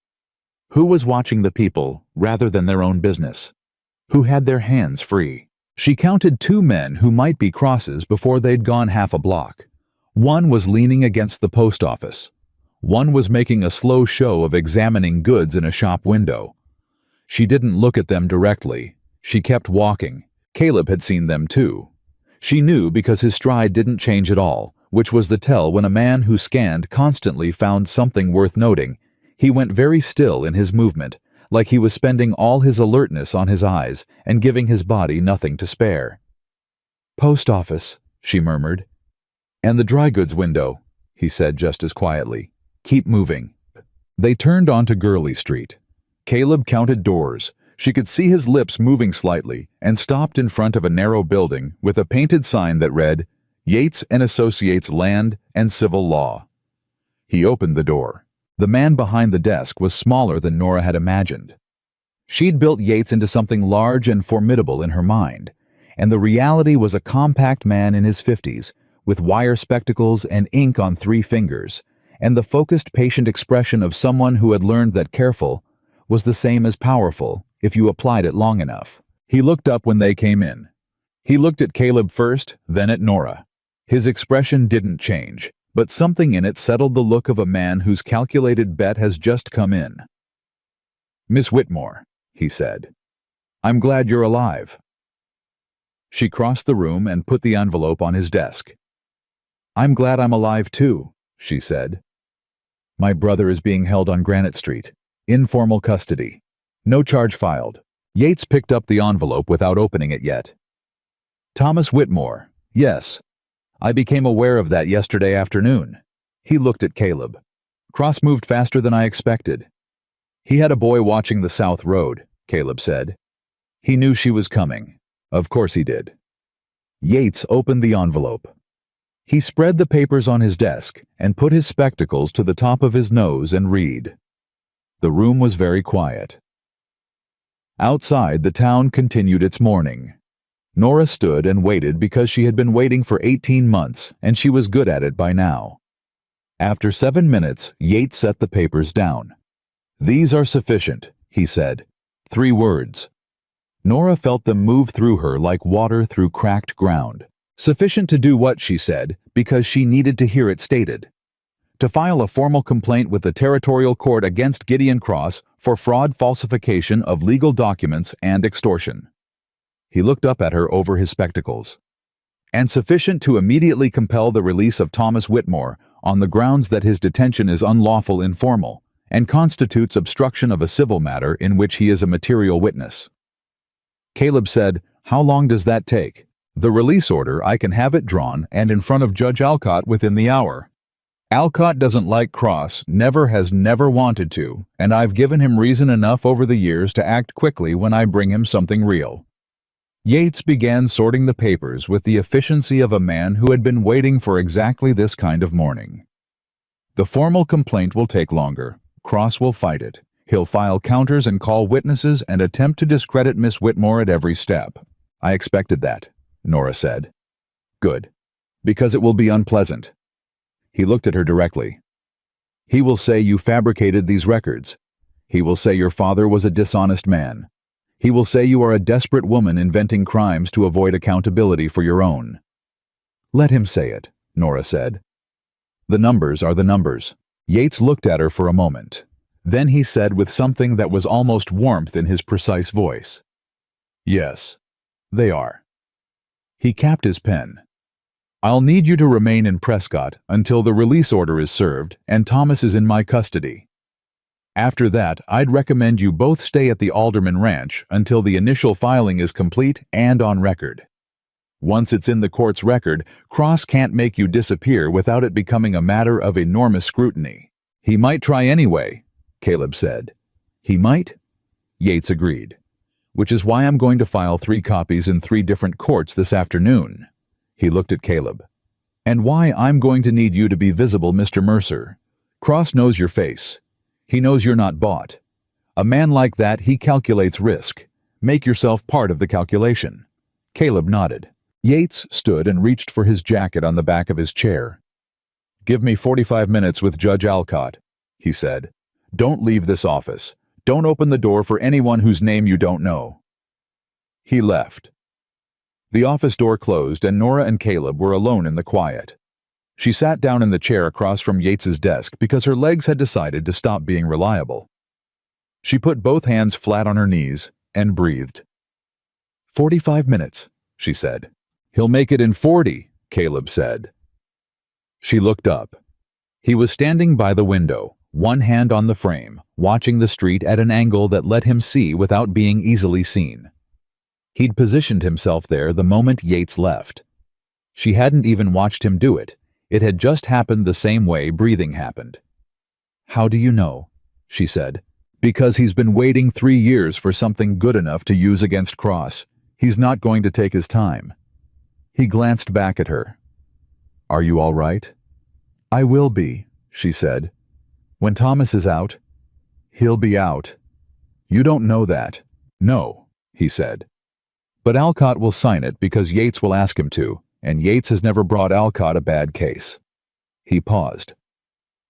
Who was watching the people rather than their own business? Who had their hands free? She counted 2 men who might be Crosses before they'd gone half a block. One was leaning against the post office. One was making a slow show of examining goods in a shop window. She didn't look at them directly. She kept walking. Caleb had seen them too. She knew because his stride didn't change at all, which was the tell when a man who scanned constantly found something worth noting. He went very still in his movement, like he was spending all his alertness on his eyes and giving his body nothing to spare. "Post office," she murmured. "And the dry goods window," he said just as quietly. "Keep moving." They turned onto Gurley Street. Caleb counted doors. She could see his lips moving slightly and stopped in front of a narrow building with a painted sign that read, "Yates and Associates Land and Civil Law." He opened the door. The man behind the desk was smaller than Nora had imagined. She'd built Yates into something large and formidable in her mind, and the reality was a compact man in his 50s, with wire spectacles and ink on 3 fingers, and the focused, patient expression of someone who had learned that careful was the same as powerful if you applied it long enough. He looked up when they came in. He looked at Caleb first, then at Nora. His expression didn't change, but something in it settled the look of a man whose calculated bet has just come in. "Miss Whitmore," he said, "I'm glad you're alive." She crossed the room and put the envelope on his desk. "I'm glad I'm alive too," she said. "My brother is being held on Granite Street. Informal custody. No charge filed." Yates picked up the envelope without opening it yet. "Thomas Whitmore, yes. I became aware of that yesterday afternoon." He looked at Caleb. "Cross moved faster than I expected." "He had a boy watching the South Road," Caleb said. "He knew she was coming. Of course he did." Yates opened the envelope. He spread the papers on his desk and put his spectacles to the top of his nose and read. The room was very quiet. Outside, the town continued its mourning. Nora stood and waited because she had been waiting for 18 months, and she was good at it by now. After 7 minutes, Yates set the papers down. "These are sufficient," he said. 3 words. Nora felt them move through her like water through cracked ground. Sufficient to do what, she said, because she needed to hear it stated. To file a formal complaint with the territorial court against Gideon Cross for fraud, falsification of legal documents, and extortion. He looked up at her over his spectacles. "And sufficient to immediately compel the release of Thomas Whitmore on the grounds that his detention is unlawful informal and constitutes obstruction of a civil matter in which he is a material witness." Caleb said, "How long does that take?" "The release order, I can have it drawn and in front of Judge Alcott within the hour. Alcott doesn't like Cross, never wanted to, and I've given him reason enough over the years to act quickly when I bring him something real." Yates began sorting the papers with the efficiency of a man who had been waiting for exactly this kind of morning. "The formal complaint will take longer. Cross will fight it. He'll file counters and call witnesses and attempt to discredit Miss Whitmore at every step." "I expected that," Nora said. "Good. Because it will be unpleasant." He looked at her directly. "He will say you fabricated these records. He will say your father was a dishonest man. He will say you are a desperate woman inventing crimes to avoid accountability for your own." "Let him say it," Nora said. "The numbers are the numbers." Yates looked at her for a moment. Then he said with something that was almost warmth in his precise voice, "Yes, they are." He capped his pen. "I'll need you to remain in Prescott until the release order is served and Thomas is in my custody. After that, I'd recommend you both stay at the Alderman Ranch until the initial filing is complete and on record. Once it's in the court's record, Cross can't make you disappear without it becoming a matter of enormous scrutiny." "He might try anyway," Caleb said. "He might?" Yates agreed. "Which is why I'm going to file 3 copies in 3 different courts this afternoon." He looked at Caleb. "And why I'm going to need you to be visible, Mr. Mercer. Cross knows your face. He knows you're not bought. A man like that, he calculates risk. Make yourself part of the calculation." Caleb nodded. Yates stood and reached for his jacket on the back of his chair. "Give me 45 minutes with Judge Alcott," he said. "Don't leave this office. Don't open the door for anyone whose name you don't know." He left. The office door closed and Nora and Caleb were alone in the quiet. She sat down in the chair across from Yates's desk because her legs had decided to stop being reliable. She put both hands flat on her knees and breathed. 45 minutes, she said. "He'll make it in 40, Caleb said. She looked up. He was standing by the window, one hand on the frame, watching the street at an angle that let him see without being easily seen. He'd positioned himself there the moment Yates left. She hadn't even watched him do it. It had just happened the same way breathing happened. "How do you know?" she said. "Because he's been waiting 3 years for something good enough to use against Cross. He's not going to take his time." He glanced back at her. "Are you all right?" "I will be," she said. "When Thomas is out." "He'll be out." "You don't know that." "No," he said. But Alcott will sign it because Yates will ask him to, and Yates has never brought Alcott a bad case. He paused.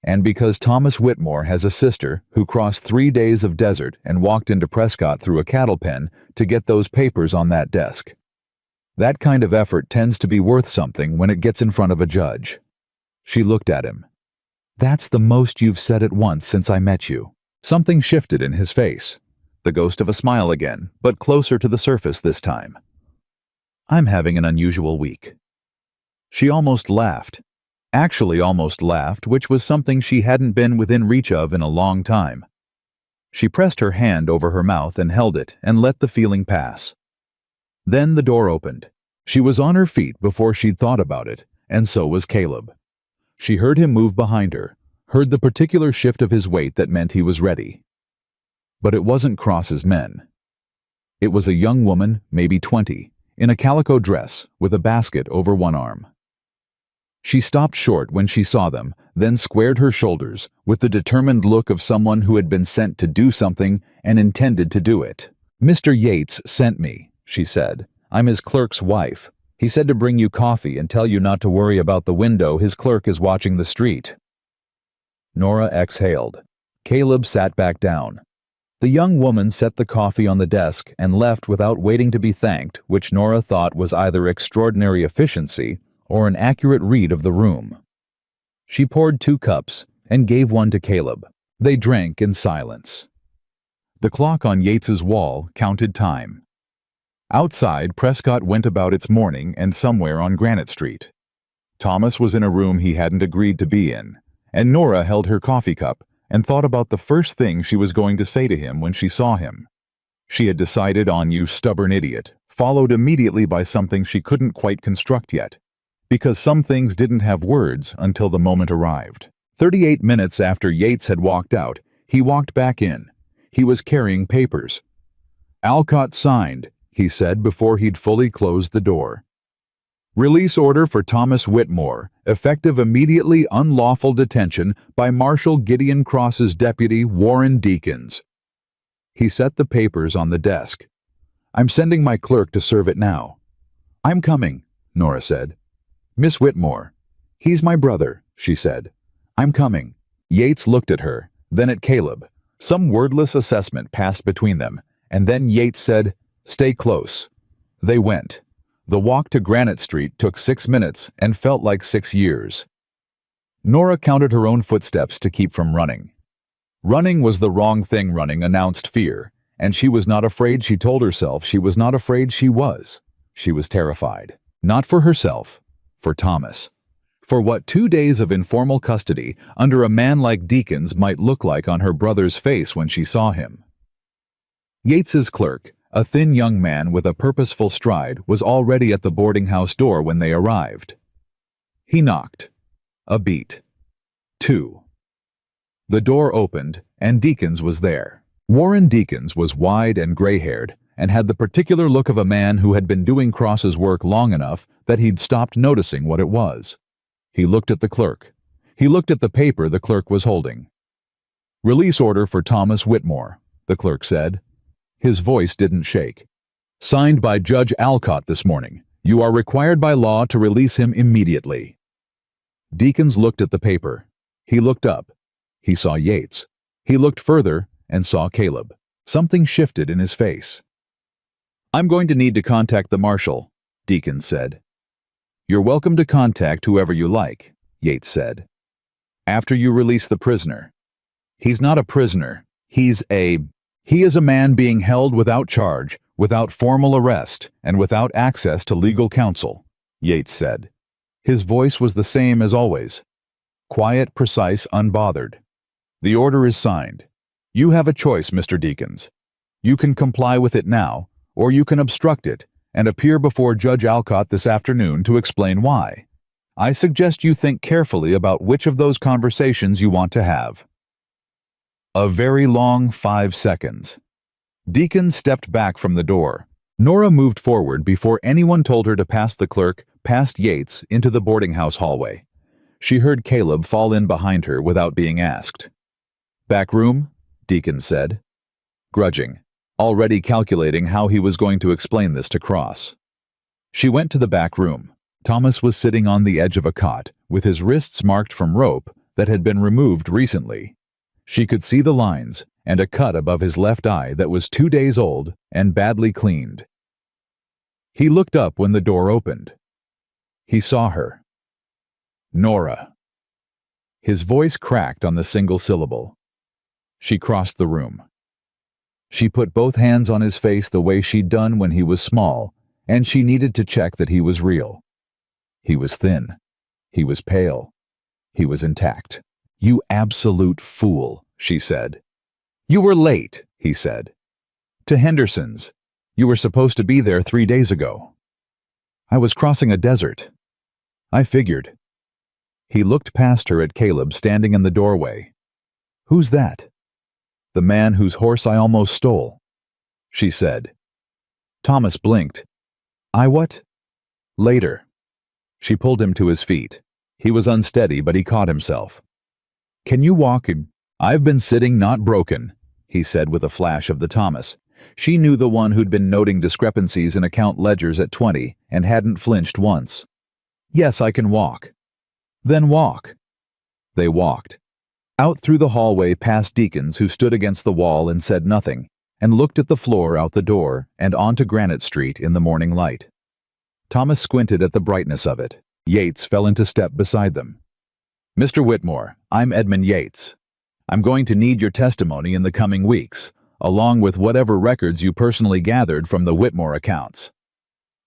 And because Thomas Whitmore has a sister who crossed 3 days of desert and walked into Prescott through a cattle pen to get those papers on that desk. That kind of effort tends to be worth something when it gets in front of a judge. She looked at him. That's the most you've said at once since I met you. Something shifted in his face. The ghost of a smile again, but closer to the surface this time. I'm having an unusual week. She almost laughed. Actually almost laughed, which was something she hadn't been within reach of in a long time. She pressed her hand over her mouth and held it and let the feeling pass. Then the door opened. She was on her feet before she'd thought about it, and so was Caleb. She heard him move behind her, heard the particular shift of his weight that meant he was ready. But it wasn't Cross's men. It was a young woman, maybe 20, in a calico dress with a basket over one arm. She stopped short when she saw them, then squared her shoulders with the determined look of someone who had been sent to do something and intended to do it. Mr. Yates sent me, she said. I'm his clerk's wife. He said to bring you coffee and tell you not to worry about the window. His clerk is watching the street. Nora exhaled. Caleb sat back down. The young woman set the coffee on the desk and left without waiting to be thanked, which Nora thought was either extraordinary efficiency or an accurate read of the room. She poured 2 cups and gave one to Caleb. They drank in silence. The clock on Yates's wall counted time. Outside, Prescott went about its morning and somewhere on Granite Street. Thomas was in a room he hadn't agreed to be in, and Nora held her coffee cup and thought about the first thing she was going to say to him when she saw him. She had decided on "you stubborn idiot," followed immediately by something she couldn't quite construct yet, because some things didn't have words until the moment arrived. 38 minutes after Yates had walked out, he walked back in. He was carrying papers. Alcott signed, he said before he'd fully closed the door. Release order for Thomas Whitmore, effective immediately unlawful detention by Marshal Gideon Cross's deputy Warren Deakins. He set the papers on the desk. I'm sending my clerk to serve it now. I'm coming, Nora said. Miss Whitmore. He's my brother, she said. I'm coming. Yates looked at her, then at Caleb. Some wordless assessment passed between them, and then Yates said, Stay close. They went. The walk to Granite Street took 6 minutes and felt like 6 years. Nora counted her own footsteps to keep from running. Running was the wrong thing. Running announced fear, and she was not afraid. She told herself she was not afraid. She was. She was terrified. Not for herself. For Thomas. For what 2 days of informal custody under a man like Deakins might look like on her brother's face when she saw him. Yates's clerk, a thin young man with a purposeful stride, was already at the boarding house door when they arrived. He knocked. A beat. 2. The door opened, and Deakins was there. Warren Deakins was wide and gray-haired, and had the particular look of a man who had been doing Cross's work long enough that he'd stopped noticing what it was. He looked at the clerk. He looked at the paper the clerk was holding. Release order for Thomas Whitmore, the clerk said. His voice didn't shake. Signed by Judge Alcott this morning. You are required by law to release him immediately. Deakins looked at the paper. He looked up. He saw Yates. He looked further and saw Caleb. Something shifted in his face. I'm going to need to contact the marshal, Deakins said. You're welcome to contact whoever you like, Yates said. After you release the prisoner. He's not a prisoner. He is a man being held without charge, without formal arrest, and without access to legal counsel, Yates said. His voice was the same as always. Quiet, precise, unbothered. The order is signed. You have a choice, Mr. Deakins. You can comply with it now, or you can obstruct it and appear before Judge Alcott this afternoon to explain why. I suggest you think carefully about which of those conversations you want to have. A very long 5 seconds. Deakins stepped back from the door. Nora moved forward before anyone told her to pass the clerk, past Yates, into the boarding house hallway. She heard Caleb fall in behind her without being asked. Back room? Deakins said. Grudging. already calculating how he was going to explain this to Cross. She went to the back room. Thomas was sitting on the edge of a cot, with his wrists marked from rope that had been removed recently. She could see the lines and a cut above his left eye that was 2 days old and badly cleaned. He looked up when the door opened. He saw her. Nora. His voice cracked on the single syllable. She crossed the room. She put both hands on his face the way she'd done when he was small, and she needed to check that he was real. He was thin. He was pale. He was intact. "You absolute fool," she said. "You were late," he said. "To Henderson's. You were supposed to be there 3 days ago." "I was crossing a desert." "I figured." He looked past her at Caleb standing in the doorway. "Who's that?" "The man whose horse I almost stole," she said. Thomas blinked. "I what?" "Later." She pulled him to his feet. He was unsteady, but he caught himself. "Can you walk?" "I've been sitting, not broken," he said with a flash of the Thomas. She knew the one who'd been noting discrepancies in account ledgers at 20 and hadn't flinched once. "Yes, I can walk." "Then walk." They walked. Out through the hallway past Deacons, who stood against the wall and said nothing, and looked at the floor out the door and onto Granite Street in the morning light. Thomas squinted at the brightness of it. Yates fell into step beside them. "Mr. Whitmore, I'm Edmund Yates. I'm going to need your testimony in the coming weeks, along with whatever records you personally gathered from the Whitmore accounts."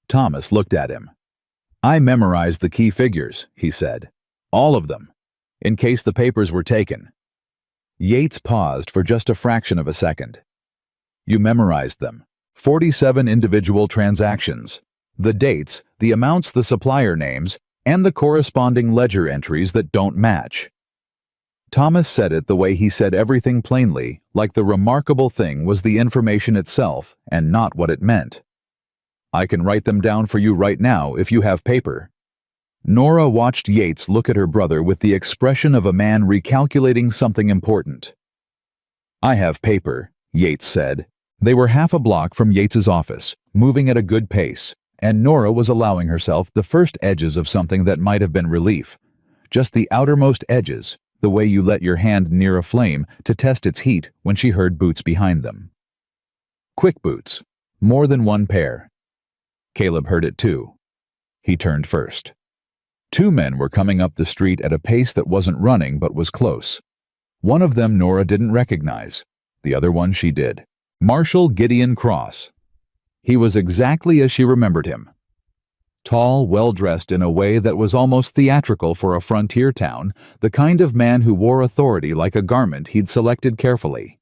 Thomas looked at him. "I memorized the key figures," he said. "All of them, in case the papers were taken." Yates paused for just a fraction of a second. "You memorized them. 47 individual transactions. The dates, the amounts, the supplier names, and the corresponding ledger entries that don't match." Thomas said it the way he said everything plainly, like the remarkable thing was the information itself and not what it meant. "I can write them down for you right now if you have paper." Nora watched Yates look at her brother with the expression of a man recalculating something important. "I have paper," Yates said. They were half a block from Yates's office, moving at a good pace, and Nora was allowing herself the first edges of something that might have been relief. Just the outermost edges, the way you let your hand near a flame to test its heat when she heard boots behind them. Quick boots. More than one pair. Caleb heard it too. He turned first. 2 men were coming up the street at a pace that wasn't running but was close. One of them Nora didn't recognize. The other one she did. Marshal Gideon Cross. He was exactly as she remembered him. Tall, well-dressed in a way that was almost theatrical for a frontier town, the kind of man who wore authority like a garment he'd selected carefully.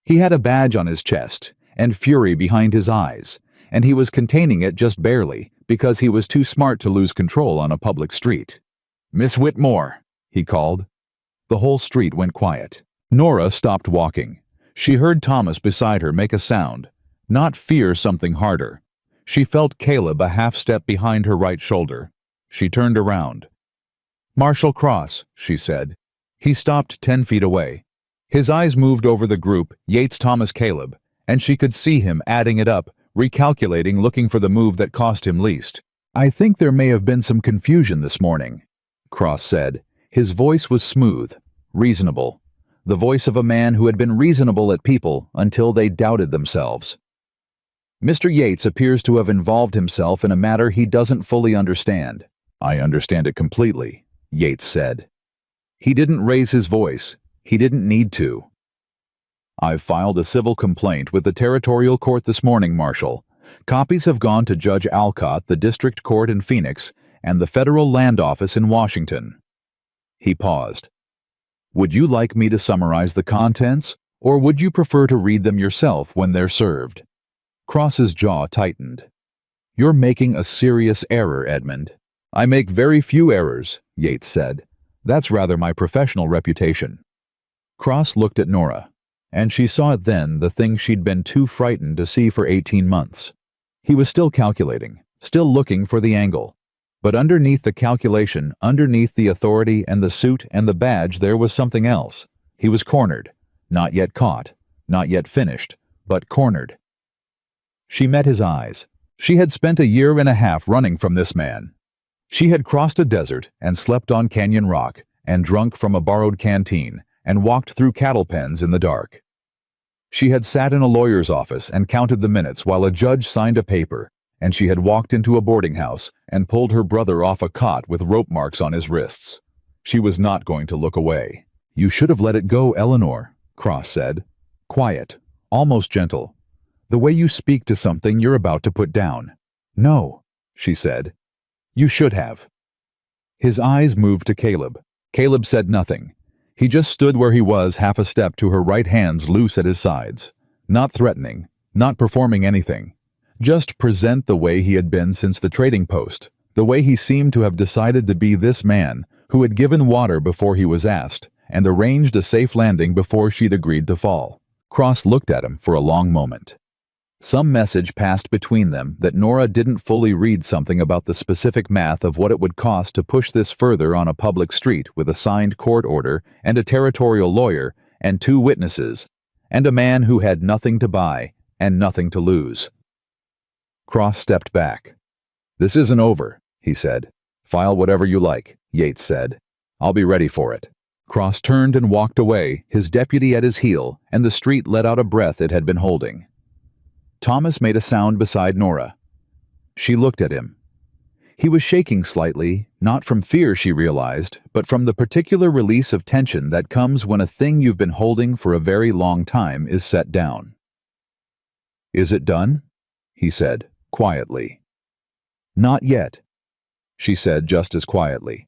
He had a badge on his chest, and fury behind his eyes, and he was containing it just barely, because he was too smart to lose control on a public street. "Miss Whitmore," he called. The whole street went quiet. Nora stopped walking. She heard Thomas beside her make a sound, not fear something harder. She felt Caleb a half-step behind her right shoulder. She turned around. "Marshal Cross," she said. He stopped 10 feet away. His eyes moved over the group, Yates, Thomas, Caleb, and she could see him adding it up, recalculating, looking for the move that cost him least. "I think there may have been some confusion this morning," Cross said. His voice was smooth, reasonable. The voice of a man who had been reasonable at people until they doubted themselves. "Mr. Yates appears to have involved himself in a matter he doesn't fully understand." "I understand it completely," Yates said. He didn't raise his voice. He didn't need to. "I've filed a civil complaint with the Territorial Court this morning, Marshal. Copies have gone to Judge Alcott, the District Court in Phoenix, and the Federal Land Office in Washington." He paused. "Would you like me to summarize the contents, or would you prefer to read them yourself when they're served?" Cross's jaw tightened. "You're making a serious error, Edmund." "I make very few errors," Yates said. "That's rather my professional reputation." Cross looked at Nora, and she saw it then, the thing she'd been too frightened to see for 18 months. He was still calculating, still looking for the angle. But underneath the calculation, underneath the authority and the suit and the badge, there was something else. He was cornered, not yet caught, not yet finished, but cornered. She met his eyes. She had spent a year and a half running from this man. She had crossed a desert and slept on canyon rock and drunk from a borrowed canteen and walked through cattle pens in the dark. She had sat in a lawyer's office and counted the minutes while a judge signed a paper, and she had walked into a boarding house and pulled her brother off a cot with rope marks on his wrists. She was not going to look away. "You should have let it go, Eleanor," Cross said. Quiet, almost gentle. "The way you speak to something you're about to put down." "No," she said. "You should have." His eyes moved to Caleb. Caleb said nothing. He just stood where he was, half a step to her right, hands loose at his sides. Not threatening, not performing anything. Just present the way he had been since the trading post, the way he seemed to have decided to be this man who had given water before he was asked and arranged a safe landing before she'd agreed to fall. Cross looked at him for a long moment. Some message passed between them that Nora didn't fully read, something about the specific math of what it would cost to push this further on a public street with a signed court order and a territorial lawyer and 2 witnesses, and a man who had nothing to buy and nothing to lose. Cross stepped back. "This isn't over," he said. "File whatever you like," Yates said. "I'll be ready for it." Cross turned and walked away, his deputy at his heel, and the street let out a breath it had been holding. Thomas made a sound beside Nora. She looked at him. He was shaking slightly, not from fear, she realized, but from the particular release of tension that comes when a thing you've been holding for a very long time is set down. "Is it done?" he said, quietly. "Not yet," she said just as quietly.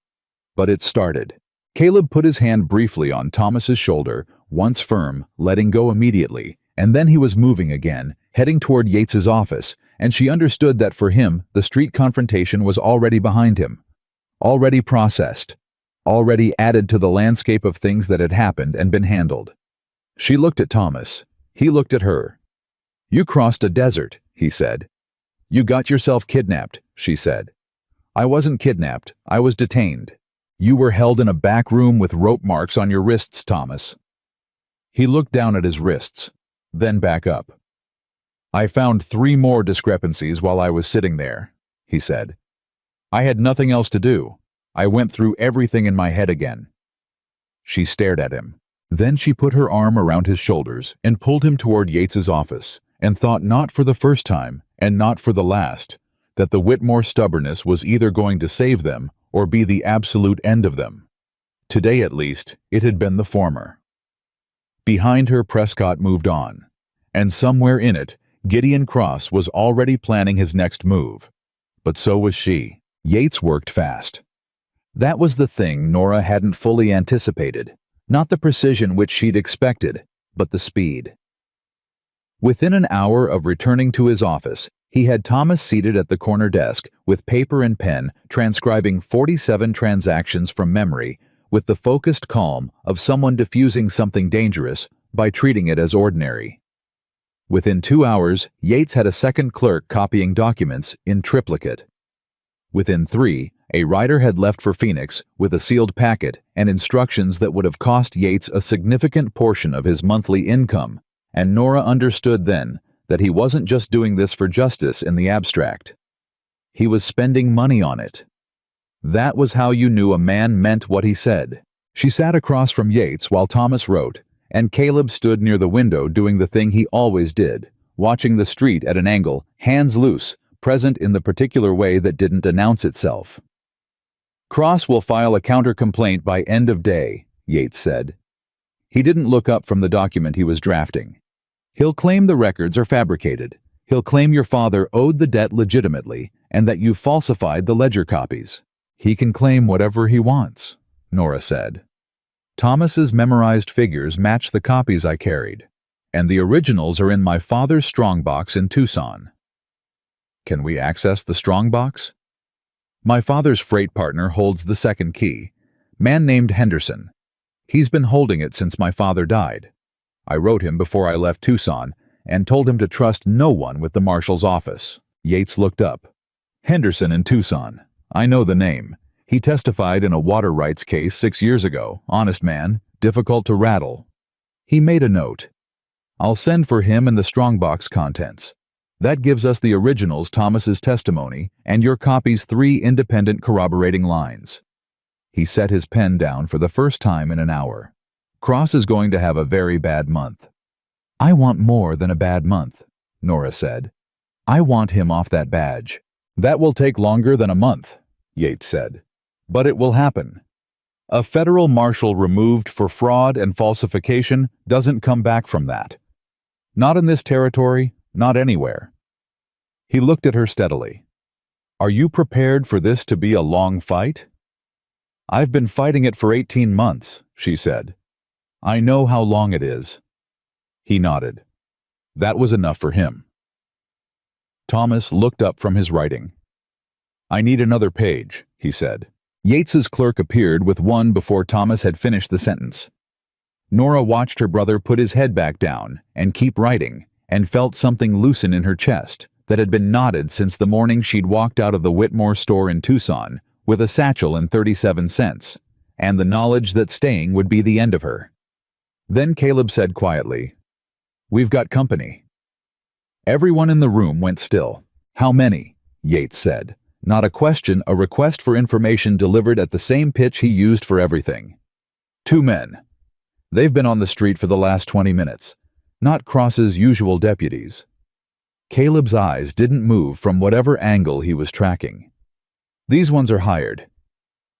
"But it started." Caleb put his hand briefly on Thomas's shoulder, once firm, letting go immediately, and then he was moving again, heading toward Yates's office, and she understood that for him, the street confrontation was already behind him, already processed, already added to the landscape of things that had happened and been handled. She looked at Thomas. He looked at her. "You crossed a desert," he said. "You got yourself kidnapped," she said. "I wasn't kidnapped. I was detained. You were held in a back room with rope marks on your wrists, Thomas." He looked down at his wrists, then back up. "I found 3 more discrepancies while I was sitting there," he said. "I had nothing else to do. I went through everything in my head again." She stared at him. Then she put her arm around his shoulders and pulled him toward Yates's office, and thought not for the first time, and not for the last, that the Whitmore stubbornness was either going to save them or be the absolute end of them. Today, at least, it had been the former. Behind her, Prescott moved on, and somewhere in it, Gideon Cross was already planning his next move. But so was she. Yates worked fast. That was the thing Nora hadn't fully anticipated. Not the precision which she'd expected, but the speed. Within an hour of returning to his office, he had Thomas seated at the corner desk with paper and pen, transcribing 47 transactions from memory with the focused calm of someone diffusing something dangerous by treating it as ordinary. Within 2 hours, Yates had a second clerk copying documents in triplicate. Within 3, a rider had left for Phoenix with a sealed packet and instructions that would have cost Yates a significant portion of his monthly income, and Nora understood then that he wasn't just doing this for justice in the abstract. He was spending money on it. That was how you knew a man meant what he said. She sat across from Yates while Thomas wrote, and Caleb stood near the window doing the thing he always did, watching the street at an angle, hands loose, present in the particular way that didn't announce itself. "Cross will file a counter-complaint by end of day," Yates said. He didn't look up from the document he was drafting. "He'll claim the records are fabricated. He'll claim your father owed the debt legitimately and that you falsified the ledger copies." "He can claim whatever he wants," Nora said. "Thomas's memorized figures match the copies I carried, and the originals are in my father's strongbox in Tucson." "Can we access the strongbox?" "My father's freight partner holds the second key, man named Henderson. He's been holding it since my father died. I wrote him before I left Tucson and told him to trust no one with the marshal's office." Yates looked up. "Henderson in Tucson. I know the name. He testified in a water rights case 6 years ago. Honest man, difficult to rattle." He made a note. I'll send for him and the strongbox contents. That gives us the originals, Thomas's testimony, and your copy's 3 independent corroborating lines." He set his pen down for the first time in an hour. Cross is going to have a very bad month. "I want more than a bad month," Nora said. "I want him off that badge." "That will take longer than a month," Yates said. "But it will happen. A federal marshal removed for fraud and falsification doesn't come back from that. Not in this territory, not anywhere." He looked at her steadily. "Are you prepared for this to be a long fight?" "I've been fighting it for 18 months, she said. "I know how long it is." He nodded. That was enough for him. Thomas looked up from his writing. "I need another page," he said. Yates's clerk appeared with one before Thomas had finished the sentence. Nora watched her brother put his head back down and keep writing, and felt something loosen in her chest that had been knotted since the morning she'd walked out of the Whitmore store in Tucson with a satchel and 37 cents, and the knowledge that staying would be the end of her. Then Caleb said quietly, "We've got company." Everyone in the room went still. "How many?" Yates said. Not a question, a request for information delivered at the same pitch he used for everything. "2 men. They've been on the street for the last 20 minutes. Not Cross's usual deputies." Caleb's eyes didn't move from whatever angle he was tracking. "These ones are hired.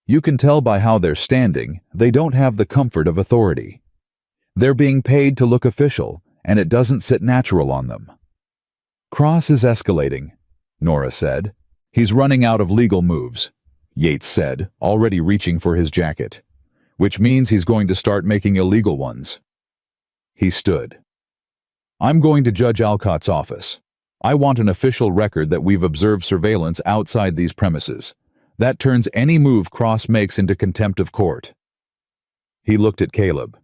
You can tell by how they're standing, they don't have the comfort of authority. They're being paid to look official, and it doesn't sit natural on them." "Cross is escalating," Nora said. "He's running out of legal moves," Yates said, already reaching for his jacket. "Which means he's going to start making illegal ones." He stood. "I'm going to Judge Alcott's office. I want an official record that we've observed surveillance outside these premises. That turns any move Cross makes into contempt of court." He looked at Caleb.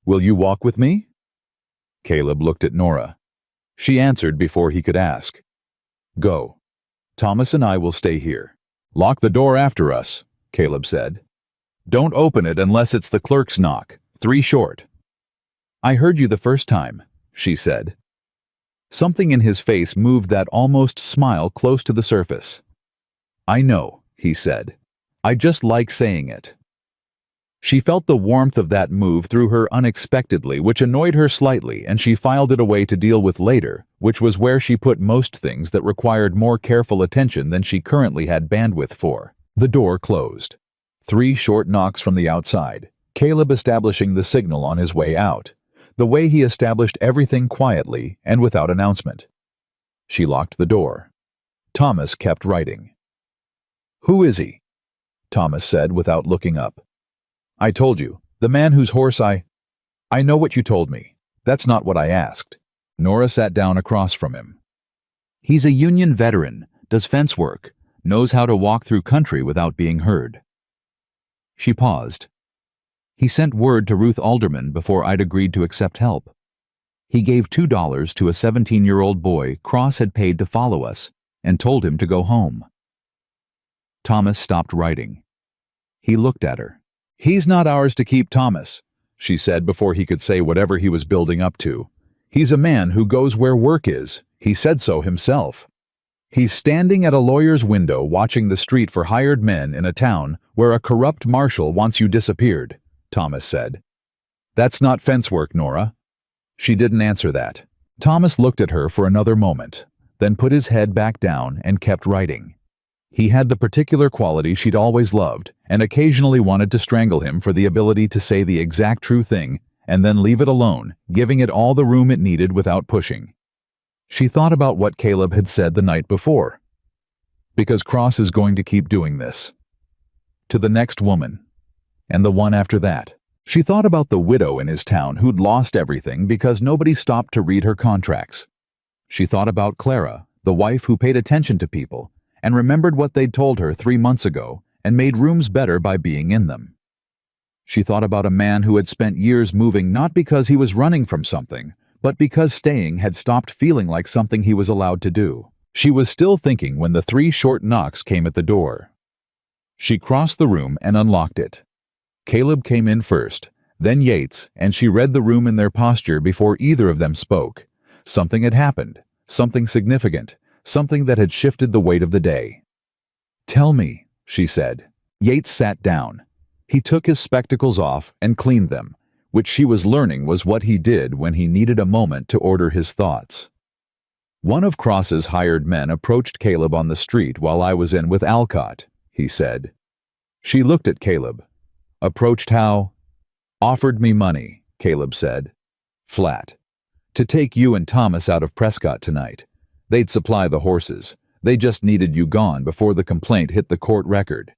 "Will you walk with me?" Caleb looked at Nora. She answered before he could ask. "Go. Thomas and I will stay here." "Lock the door after us," Caleb said. "Don't open it unless it's the clerk's knock. 3 short." "I heard you the first time," she said. Something in his face moved that almost smile close to the surface. "I know," he said. "I just like saying it." She felt the warmth of that move through her unexpectedly, which annoyed her slightly, and she filed it away to deal with later, which was where she put most things that required more careful attention than she currently had bandwidth for. The door closed. 3 short knocks from the outside, Caleb establishing the signal on his way out, the way he established everything quietly and without announcement. She locked the door. Thomas kept writing. "Who is he?" Thomas said without looking up. "I told you, the man whose horse I know what you told me. That's not what I asked." Nora sat down across from him. "He's a Union veteran, does fence work, knows how to walk through country without being heard." She paused. "He sent word to Ruth Alderman before I'd agreed to accept help. He gave $2 to a 17-year-old boy Cross had paid to follow us and told him to go home." Thomas stopped writing. He looked at her. "He's not ours to keep, Thomas," she said before he could say whatever he was building up to. "He's a man who goes where work is. He said so himself. He's standing at a lawyer's window watching the street for hired men in a town where a corrupt marshal wants you disappeared," Thomas said. "That's not fence work, Nora." She didn't answer that. Thomas looked at her for another moment, then put his head back down and kept writing. He had the particular quality she'd always loved, and occasionally wanted to strangle him for the ability to say the exact true thing and then leave it alone, giving it all the room it needed without pushing. She thought about what Caleb had said the night before. "Because Cross is going to keep doing this. To the next woman. And the one after that." She thought about the widow in his town who'd lost everything because nobody stopped to read her contracts. She thought about Clara, the wife who paid attention to people, and remembered what they'd told her 3 months ago and made rooms better by being in them. She thought about a man who had spent years moving not because he was running from something, but because staying had stopped feeling like something he was allowed to do. She was still thinking when the 3 short knocks came at the door. She crossed the room and unlocked it. Caleb came in first, Then Yates, and she read the room in their posture before either of them spoke. Something had happened, something significant, something that had shifted the weight of the day. "Tell me," she said. Yates sat down. He took his spectacles off and cleaned them, which she was learning was what he did when he needed a moment to order his thoughts. "One of Cross's hired men approached Caleb on the street while I was in with Alcott," he said. She looked at Caleb. "Approached how?" "Offered me money," Caleb said. "Flat. To take you and Thomas out of Prescott tonight. They'd supply the horses. They just needed you gone before the complaint hit the court record."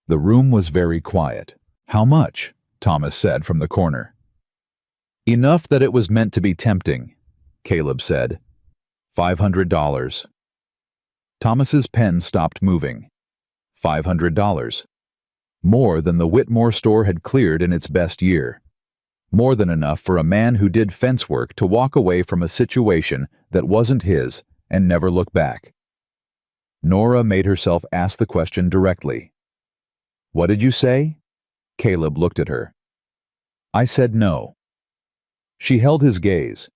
The room was very quiet. "How much?" Thomas said from the corner. "Enough that it was meant to be tempting," Caleb said. $500. Thomas's pen stopped moving. $500. More than the Whitmore store had cleared in its best year. More than enough for a man who did fence work to walk away from a situation that wasn't his and never look back. Nora made herself ask the question directly. "What did you say?" Caleb looked at her. "I said no." She held his gaze.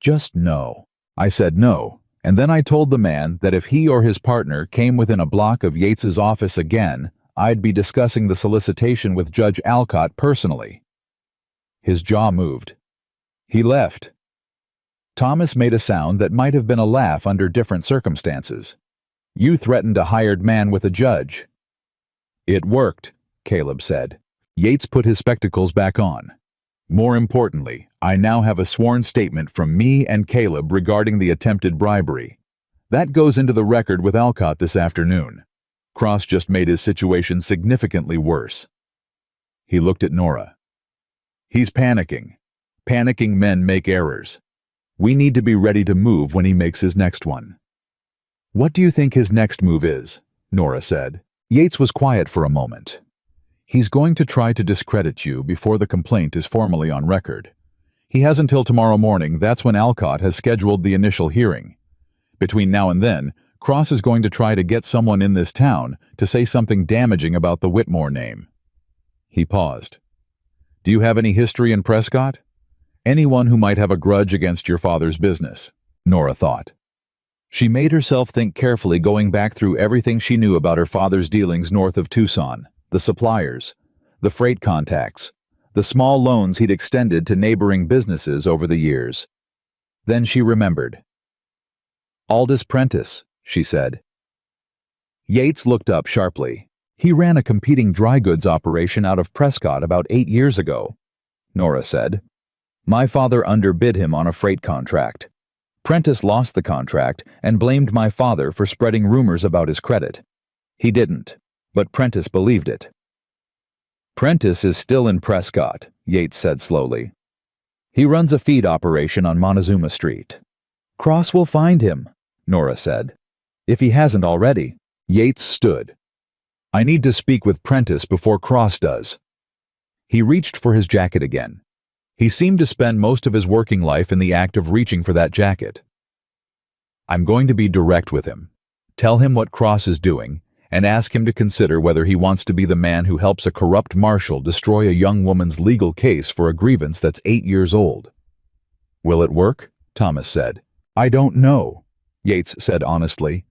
"Just no." "I said no, and then I told the man that if he or his partner came within a block of Yates's office again, I'd be discussing the solicitation with Judge Alcott personally." His jaw moved. "He left." Thomas made a sound that might have been a laugh under different circumstances. "You threatened a hired man with a judge." "It worked," Caleb said. Yates put his spectacles back on. "More importantly, I now have a sworn statement from me and Caleb regarding the attempted bribery. That goes into the record with Alcott this afternoon. Cross just made his situation significantly worse." He looked at Nora. "He's panicking. Panicking men make errors. We need to be ready to move when he makes his next one." "What do you think his next move is?" Nora said. Yates was quiet for a moment. "He's going to try to discredit you before the complaint is formally on record. He has until tomorrow morning. That's when Alcott has scheduled the initial hearing. Between now and then, Cross is going to try to get someone in this town to say something damaging about the Whitmore name." He paused. "Do you have any history in Prescott? Anyone who might have a grudge against your father's business?" Nora thought. She made herself think carefully, going back through everything she knew about her father's dealings north of Tucson, the suppliers, the freight contacts, the small loans he'd extended to neighboring businesses over the years. Then she remembered. "Aldous Prentice," she said. Yates looked up sharply. "He ran a competing dry goods operation out of Prescott about 8 years ago," Nora said. "My father underbid him on a freight contract. Prentice lost the contract and blamed my father for spreading rumors about his credit. He didn't, but Prentice believed it." "Prentice is still in Prescott," Yates said slowly. "He runs a feed operation on Montezuma Street." "Cross will find him," Nora said. "If he hasn't already." Yates stood. "I need to speak with Prentice before Cross does." He reached for his jacket again. He seemed to spend most of his working life in the act of reaching for that jacket. "I'm going to be direct with him. Tell him what Cross is doing, and ask him to consider whether he wants to be the man who helps a corrupt marshal destroy a young woman's legal case for a grievance that's 8 years old." "Will it work?" Thomas said. "I don't know," Yates said honestly.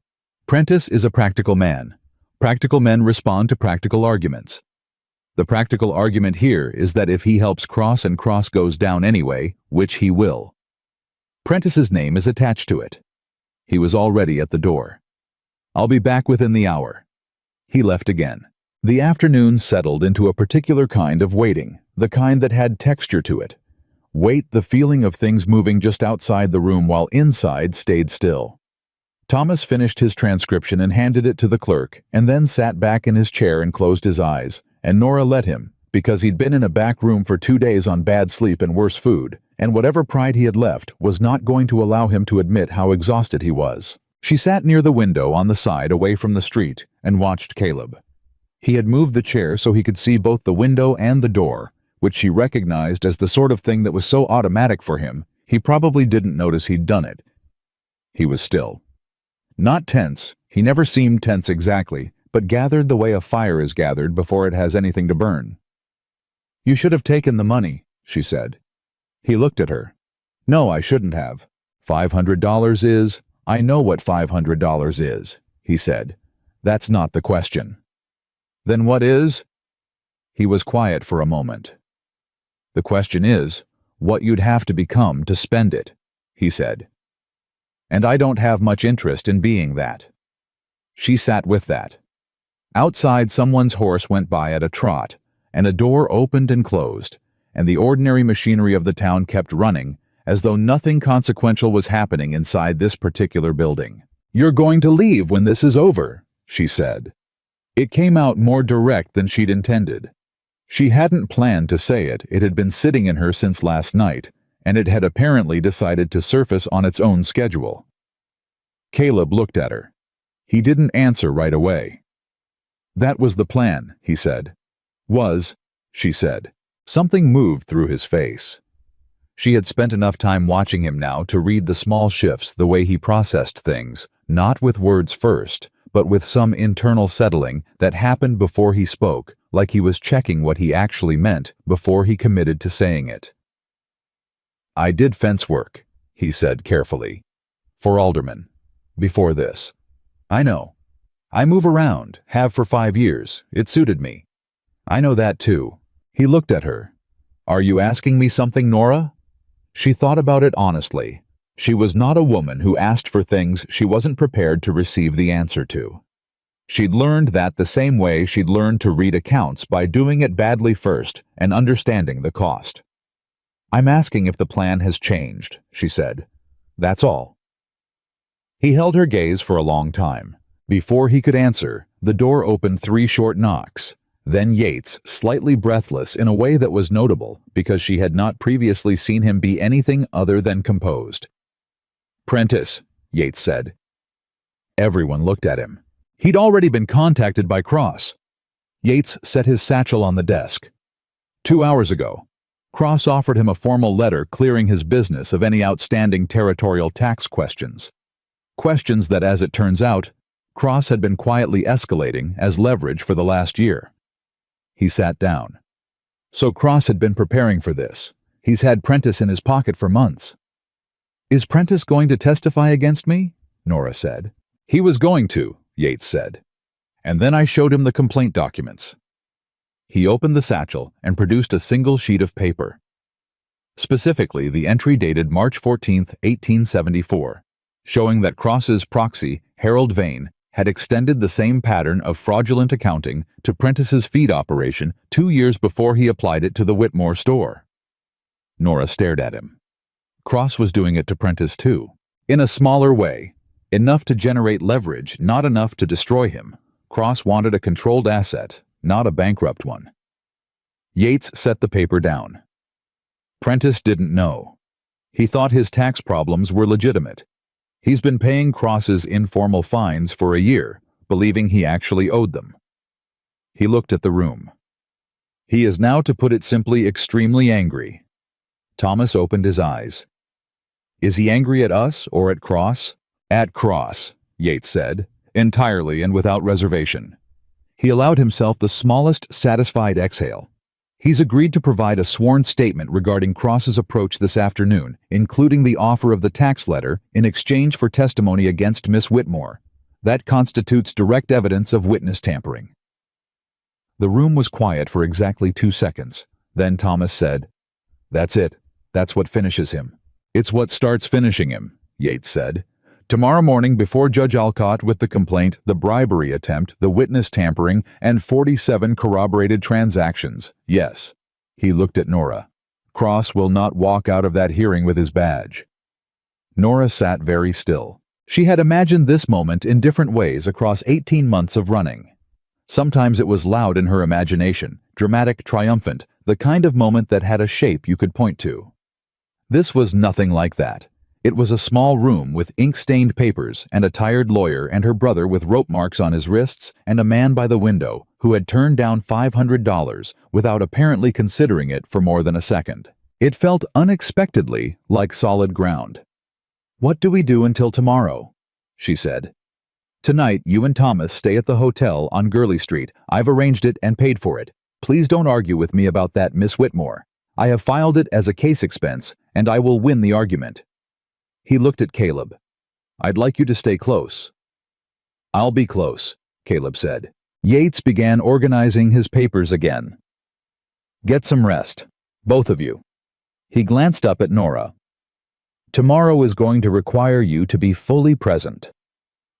"Prentice is a practical man. Practical men respond to practical arguments. The practical argument here is that if he helps Cross and Cross goes down anyway, which he will. Prentice's name is attached to it." He was already at the door. "I'll be back within the hour." He left again. The afternoon settled into a particular kind of waiting, the kind that had texture to it. Wait, the feeling of things moving just outside the room while inside stayed still. Thomas finished his transcription and handed it to the clerk, and then sat back in his chair and closed his eyes, and Nora let him, because he'd been in a back room for 2 days on bad sleep and worse food, and whatever pride he had left was not going to allow him to admit how exhausted he was. She sat near the window on the side away from the street and watched Caleb. He had moved the chair so he could see both the window and the door, which she recognized as the sort of thing that was so automatic for him, he probably didn't notice he'd done it. He was still. Not tense, he never seemed tense exactly, but gathered the way a fire is gathered before it has anything to burn. You should have taken the money, she said. He looked at her. No, I shouldn't have. $500 is, I know what $500 is, he said. That's not the question. Then what is? He was quiet for a moment. The question is, what you'd have to become to spend it, he said. And I don't have much interest in being that. She sat with that. Outside, someone's horse went by at a trot, and a door opened and closed, and the ordinary machinery of the town kept running, as though nothing consequential was happening inside this particular building. You're going to leave when this is over, she said. It came out more direct than she'd intended. She hadn't planned to say it. It had been sitting in her since last night, and it had apparently decided to surface on its own schedule. Caleb looked at her. He didn't answer right away. That was the plan, he said. Was, she said. Something moved through his face. She had spent enough time watching him now to read the small shifts, the way he processed things, not with words first, but with some internal settling that happened before he spoke, like he was checking what he actually meant before he committed to saying it. I did fence work, he said carefully. For aldermen. Before this. I know. I move around, have for 5 years. It suited me. I know that too. He looked at her. Are you asking me something, Nora? She thought about it honestly. She was not a woman who asked for things she wasn't prepared to receive the answer to. She'd learned that the same way she'd learned to read accounts, by doing it badly first and understanding the cost. I'm asking if the plan has changed, she said. That's all. He held her gaze for a long time. Before he could answer, the door opened 3 short knocks. Then Yates, slightly breathless in a way that was notable because she had not previously seen him be anything other than composed. Prentice, Yates said. Everyone looked at him. He'd already been contacted by Cross. Yates set his satchel on the desk. 2 hours ago, Cross offered him a formal letter clearing his business of any outstanding territorial tax questions. Questions that, as it turns out, Cross had been quietly escalating as leverage for the last year. He sat down. So Cross had been preparing for this. He's had Prentice in his pocket for months. Is Prentice going to testify against me? Nora said. He was going to, Yates said. And then I showed him the complaint documents. He opened the satchel and produced a single sheet of paper. Specifically, the entry dated March 14, 1874, showing that Cross's proxy, Harold Vane, had extended the same pattern of fraudulent accounting to Prentice's feed operation 2 years before he applied it to the Whitmore store. Nora stared at him. Cross was doing it to Prentice too, in a smaller way, enough to generate leverage, not enough to destroy him. Cross wanted a controlled asset, not a bankrupt one. Yates set the paper down. Prentice didn't know. He thought his tax problems were legitimate. He's been paying Cross's informal fines for a year, believing he actually owed them. He looked at the room. He is now, to put it simply, extremely angry. Thomas opened his eyes. Is he angry at us or at Cross? At Cross, Yates said, entirely and without reservation. He allowed himself the smallest satisfied exhale. He's agreed to provide a sworn statement regarding Cross's approach this afternoon, including the offer of the tax letter in exchange for testimony against Miss Whitmore. That constitutes direct evidence of witness tampering. The room was quiet for exactly 2 seconds. Then Thomas said, That's it. That's what finishes him. It's what starts finishing him, Yates said. Tomorrow morning before Judge Alcott with the complaint, the bribery attempt, the witness tampering, and 47 corroborated transactions. Yes. He looked at Nora. Cross will not walk out of that hearing with his badge. Nora sat very still. She had imagined this moment in different ways across 18 months of running. Sometimes it was loud in her imagination, dramatic, triumphant, the kind of moment that had a shape you could point to. This was nothing like that. It was a small room with ink-stained papers and a tired lawyer and her brother with rope marks on his wrists and a man by the window who had turned down $500 without apparently considering it for more than a second. It felt unexpectedly like solid ground. What do we do until tomorrow? She said. Tonight, you and Thomas stay at the hotel on Gurley Street. I've arranged it and paid for it. Please don't argue with me about that, Miss Whitmore. I have filed it as a case expense, and I will win the argument." He looked at Caleb. "I'd like you to stay close." "I'll be close," Caleb said. Yates began organizing his papers again. "Get some rest, both of you." He glanced up at Nora. "Tomorrow is going to require you to be fully present.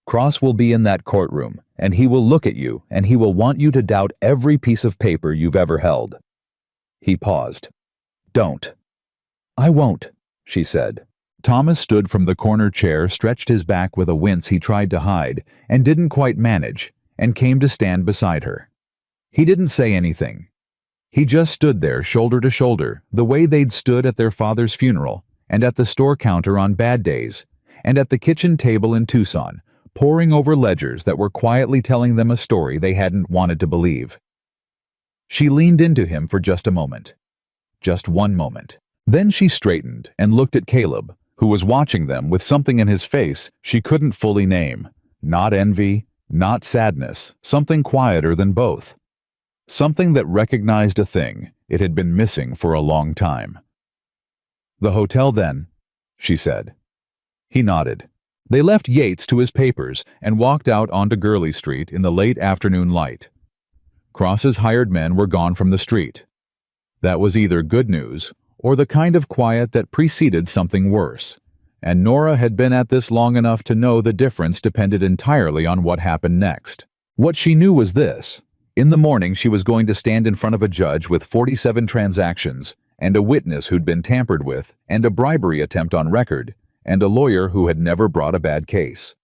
Cross will be in that courtroom, and he will look at you, and he will want you to doubt every piece of paper you've ever held." He paused. "Don't." "I won't," she said. Thomas stood from the corner chair, stretched his back with a wince he tried to hide, and didn't quite manage, and came to stand beside her. He didn't say anything. He just stood there, shoulder to shoulder, the way they'd stood at their father's funeral, and at the store counter on bad days, and at the kitchen table in Tucson, poring over ledgers that were quietly telling them a story they hadn't wanted to believe. She leaned into him for just a moment. Just one moment. Then she straightened and looked at Caleb, who was watching them with something in his face she couldn't fully name. Not envy, not sadness, something quieter than both. Something that recognized a thing it had been missing for a long time. "The hotel, then," she said. He nodded. They left Yates to his papers and walked out onto Gurley Street in the late afternoon light. Cross's hired men were gone from the street. That was either good news or the kind of quiet that preceded something worse, and Nora had been at this long enough to know the difference depended entirely on what happened next. What she knew was this: in the morning she was going to stand in front of a judge with 47 transactions, and a witness who'd been tampered with, and a bribery attempt on record, and a lawyer who had never brought a bad case.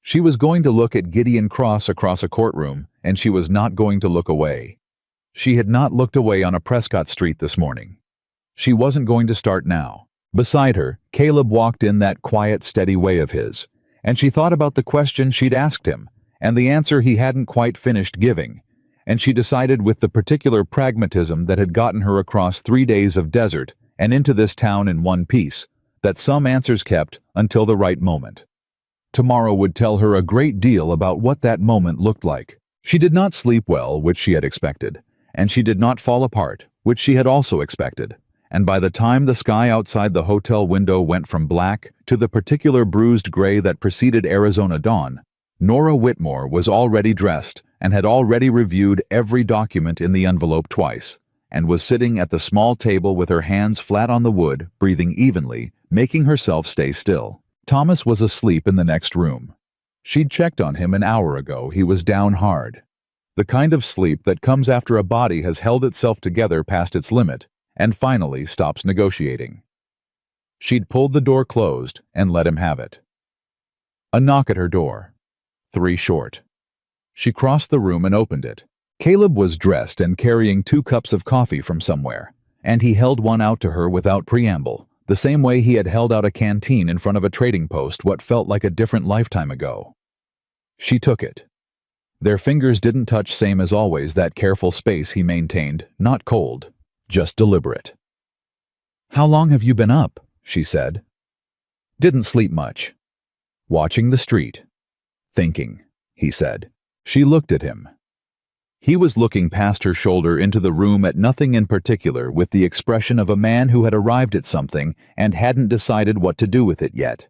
She was going to look at Gideon Cross across a courtroom, and she was not going to look away. She had not looked away on a Prescott Street this morning. She wasn't going to start now. Beside her, Caleb walked in that quiet, steady way of his, and she thought about the question she'd asked him, and the answer he hadn't quite finished giving, and she decided with the particular pragmatism that had gotten her across 3 days of desert and into this town in one piece, that some answers kept until the right moment. Tomorrow would tell her a great deal about what that moment looked like. She did not sleep well, which she had expected, and she did not fall apart, which she had also expected, and by the time the sky outside the hotel window went from black to the particular bruised gray that preceded Arizona dawn, Nora Whitmore was already dressed and had already reviewed every document in the envelope twice, and was sitting at the small table with her hands flat on the wood, breathing evenly, making herself stay still. Thomas was asleep in the next room. She'd checked on him an hour ago. He was down hard. The kind of sleep that comes after a body has held itself together past its limit and finally stops negotiating. She'd pulled the door closed and let him have it. A knock at her door. 3 short. She crossed the room and opened it. Caleb was dressed and carrying 2 cups of coffee from somewhere, and he held one out to her without preamble, the same way he had held out a canteen in front of a trading post what felt like a different lifetime ago. She took it. Their fingers didn't touch, same as always, that careful space he maintained, not cold, just deliberate. "How long have you been up?" she said. "Didn't sleep much. Watching the street. Thinking," he said. She looked at him. He was looking past her shoulder into the room at nothing in particular, with the expression of a man who had arrived at something and hadn't decided what to do with it yet.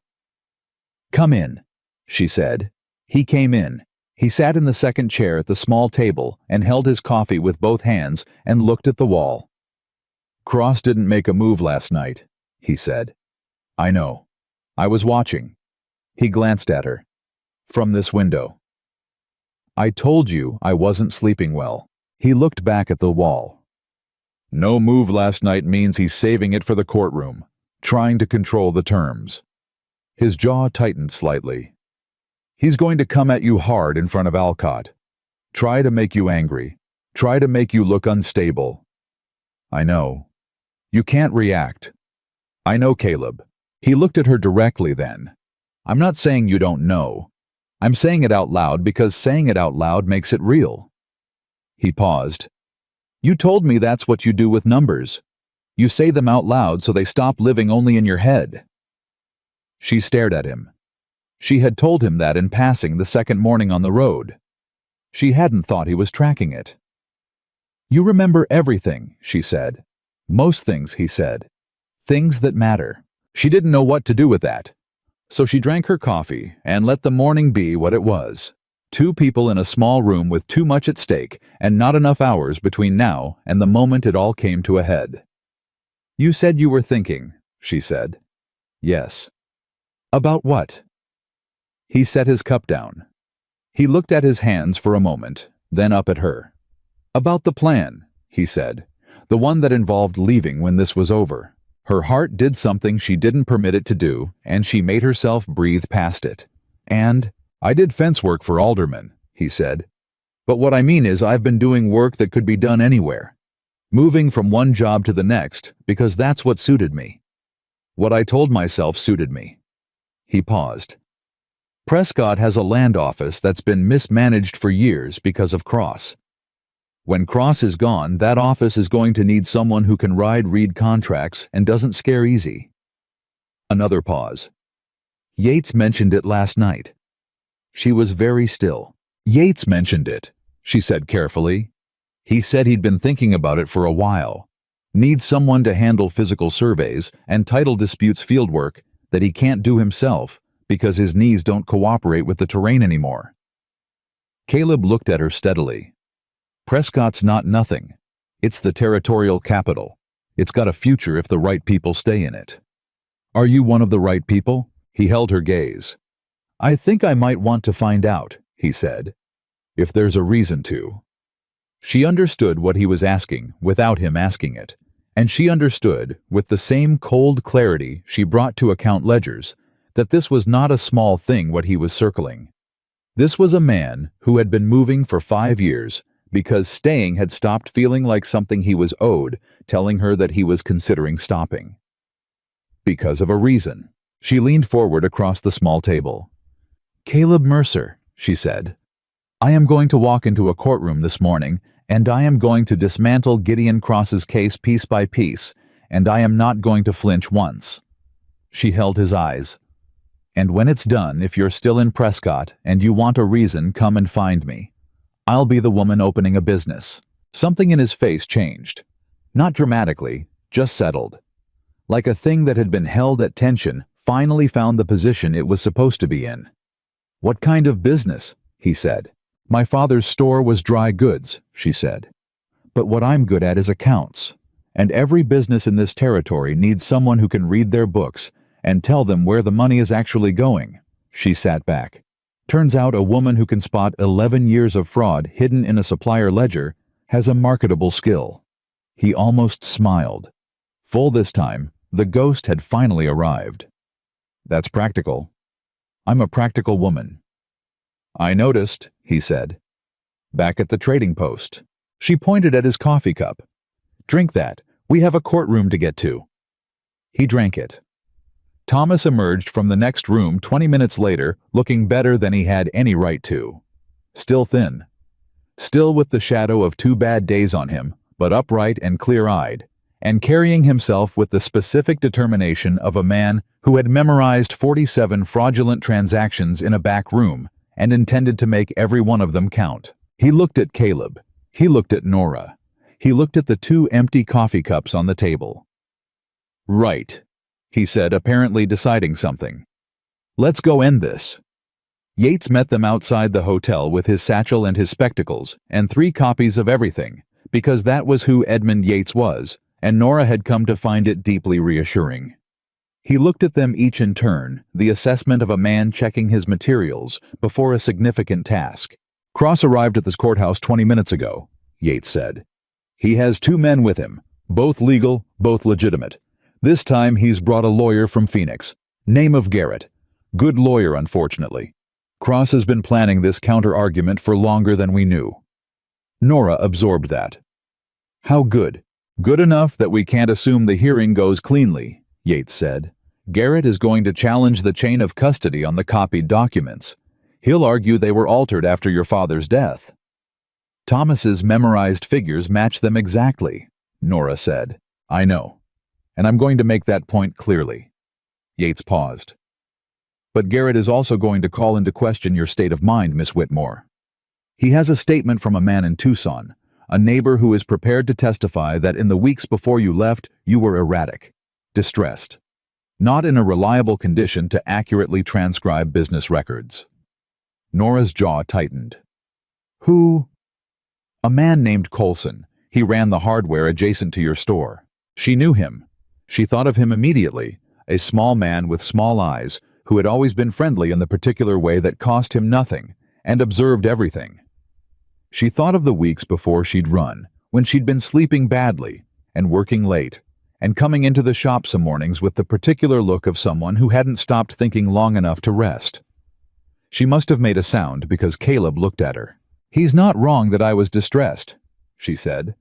"Come in," she said. He came in. He sat in the second chair at the small table and held his coffee with both hands and looked at the wall. "Cross didn't make a move last night," he said. "I know. I was watching." He glanced at her. "From this window." "I told you I wasn't sleeping well." He looked back at the wall. "No move last night means he's saving it for the courtroom, trying to control the terms." His jaw tightened slightly. "He's going to come at you hard in front of Alcott. Try to make you angry. Try to make you look unstable." "I know. You can't react." "I know, Caleb." He looked at her directly then. "I'm not saying you don't know. I'm saying it out loud because saying it out loud makes it real." He paused. "You told me that's what you do with numbers. You say them out loud so they stop living only in your head." She stared at him. She had told him that in passing the second morning on the road. She hadn't thought he was tracking it. You remember everything, she said. Most things, he said. Things that matter. She didn't know what to do with that. So she drank her coffee and let the morning be what it was. Two people in a small room with too much at stake and not enough hours between now and the moment it all came to a head. You said you were thinking, she said. Yes. About what? He set his cup down. He looked at his hands for a moment, then up at her. About the plan, he said, the one that involved leaving when this was over. Her heart did something she didn't permit it to do, and she made herself breathe past it. And I did fence work for aldermen, he said. But what I mean is I've been doing work that could be done anywhere. Moving from one job to the next, because that's what suited me. What I told myself suited me. He paused. Prescott has a land office that's been mismanaged for years because of Cross. When Cross is gone, that office is going to need someone who can read contracts and doesn't scare easy. Another pause. Yates mentioned it last night. She was very still. Yates mentioned it, she said carefully. He said he'd been thinking about it for a while. Needs someone to handle physical surveys and title disputes fieldwork that he can't do himself because his knees don't cooperate with the terrain anymore. Caleb looked at her steadily. Prescott's not nothing. It's the territorial capital. It's got a future if the right people stay in it. Are you one of the right people? He held her gaze. I think I might want to find out, he said, if there's a reason to. She understood what he was asking without him asking it, and she understood, with the same cold clarity she brought to account ledgers, that this was not a small thing what he was circling. This was a man who had been moving for 5 years, because staying had stopped feeling like something he was owed, telling her that he was considering stopping. Because of a reason. She leaned forward across the small table. Caleb Mercer, she said. I am going to walk into a courtroom this morning, and I am going to dismantle Gideon Cross's case piece by piece, and I am not going to flinch once. She held his eyes. And when it's done, if you're still in Prescott and you want a reason, come and find me. I'll be the woman opening a business. Something in his face changed. Not dramatically, just settled. Like a thing that had been held at tension finally found the position it was supposed to be in. What kind of business? He said. My father's store was dry goods, she said. But what I'm good at is accounts. And every business in this territory needs someone who can read their books and tell them where the money is actually going. She sat back. Turns out a woman who can spot 11 years of fraud hidden in a supplier ledger has a marketable skill. He almost smiled. Full this time, the ghost had finally arrived. That's practical. I'm a practical woman. I noticed, he said. Back at the trading post. She pointed at his coffee cup. Drink that. We have a courtroom to get to. He drank it. Thomas emerged from the next room 20 minutes later, looking better than he had any right to. Still thin. Still with the shadow of 2 bad days on him, but upright and clear-eyed, and carrying himself with the specific determination of a man who had memorized 47 fraudulent transactions in a back room and intended to make every one of them count. He looked at Caleb. He looked at Nora. He looked at the 2 empty coffee cups on the table. Right, he said, apparently deciding something. Let's go end this. Yates met them outside the hotel with his satchel and his spectacles and 3 copies of everything, because that was who Edmund Yates was, and Nora had come to find it deeply reassuring. He looked at them each in turn, the assessment of a man checking his materials before a significant task. Cross arrived at this courthouse 20 minutes ago, Yates said. He has 2 men with him, both legal, both legitimate. This time he's brought a lawyer from Phoenix. Name of Garrett. Good lawyer, unfortunately. Cross has been planning this counter-argument for longer than we knew. Nora absorbed that. How good? Good enough that we can't assume the hearing goes cleanly, Yates said. Garrett is going to challenge the chain of custody on the copied documents. He'll argue they were altered after your father's death. Thomas's memorized figures match them exactly, Nora said. I know. And I'm going to make that point clearly. Yates paused. But Garrett is also going to call into question your state of mind, Miss Whitmore. He has a statement from a man in Tucson, a neighbor who is prepared to testify that in the weeks before you left, you were erratic, distressed, not in a reliable condition to accurately transcribe business records. Nora's jaw tightened. Who? A man named Coulson. He ran the hardware adjacent to your store. She knew him. She thought of him immediately, a small man with small eyes, who had always been friendly in the particular way that cost him nothing, and observed everything. She thought of the weeks before she'd run, when she'd been sleeping badly, and working late, and coming into the shop some mornings with the particular look of someone who hadn't stopped thinking long enough to rest. She must have made a sound because Caleb looked at her. "He's not wrong that I was distressed," she said.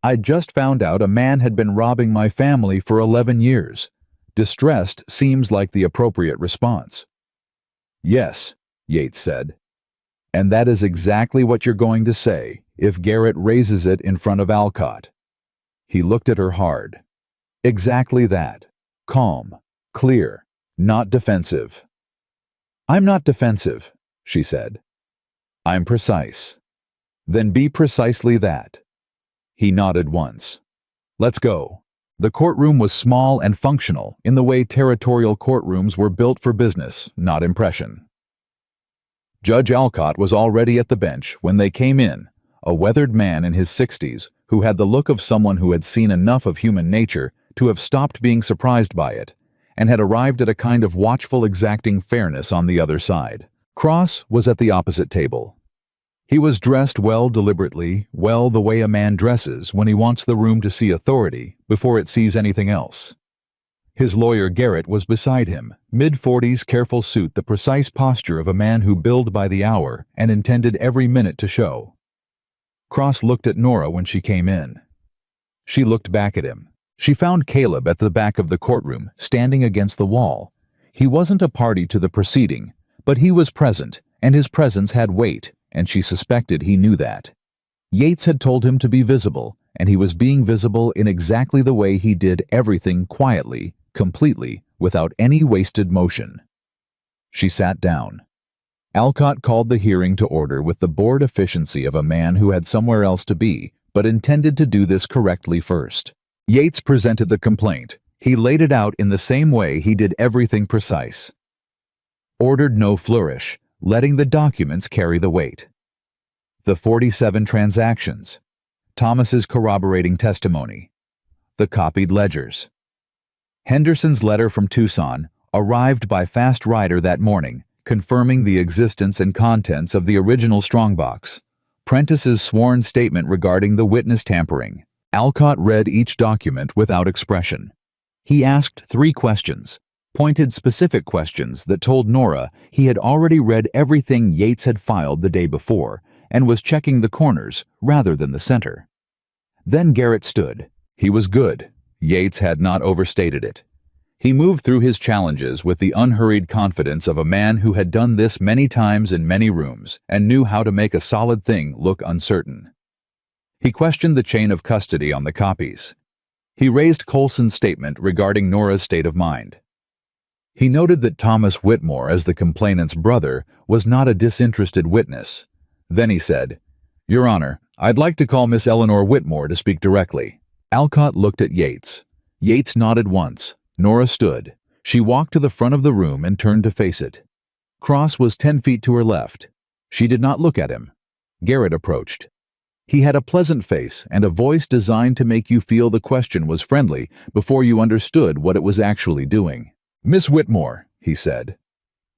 "I'd just found out a man had been robbing my family for 11 years. Distressed seems like the appropriate response." "Yes," Yates said. "And that is exactly what you're going to say if Garrett raises it in front of Alcott." He looked at her hard. "Exactly that. Calm, clear, not defensive." "I'm not defensive," she said. "I'm precise." "Then be precisely that." He nodded once. "Let's go." The courtroom was small and functional in the way territorial courtrooms were built for business, not impression. Judge Alcott was already at the bench when they came in, a weathered man in his 60s who had the look of someone who had seen enough of human nature to have stopped being surprised by it, and had arrived at a kind of watchful exacting fairness on the other side. Cross was at the opposite table. He was dressed well deliberately, well the way a man dresses when he wants the room to see authority before it sees anything else. His lawyer Garrett was beside him, mid-40s, careful suit, the precise posture of a man who billed by the hour and intended every minute to show. Cross looked at Nora when she came in. She looked back at him. She found Caleb at the back of the courtroom, standing against the wall. He wasn't a party to the proceeding, but he was present, and his presence had weight, and she suspected he knew that. Yates had told him to be visible, and he was being visible in exactly the way he did everything quietly, completely, without any wasted motion. She sat down. Alcott called the hearing to order with the bored efficiency of a man who had somewhere else to be, but intended to do this correctly first. Yates presented the complaint. He laid it out in the same way he did everything precise. Ordered no flourish, letting the documents carry the weight. The 47 transactions. Thomas's corroborating testimony. The copied ledgers. Henderson's letter from Tucson arrived by fast rider that morning, confirming the existence and contents of the original strongbox. Prentice's sworn statement regarding the witness tampering. Alcott read each document without expression. He asked 3 questions, pointed specific questions that told Nora he had already read everything Yates had filed the day before and was checking the corners rather than the center. Then Garrett stood. He was good. Yates had not overstated it. He moved through his challenges with the unhurried confidence of a man who had done this many times in many rooms and knew how to make a solid thing look uncertain. He questioned the chain of custody on the copies. He raised Coulson's statement regarding Nora's state of mind. He noted that Thomas Whitmore, as the complainant's brother, was not a disinterested witness. Then he said, "Your Honor, I'd like to call Miss Eleanor Whitmore to speak directly." Alcott looked at Yates. Yates nodded once. Nora stood. She walked to the front of the room and turned to face it. Cross was 10 feet to her left. She did not look at him. Garrett approached. He had a pleasant face and a voice designed to make you feel the question was friendly before you understood what it was actually doing. "Miss Whitmore," he said,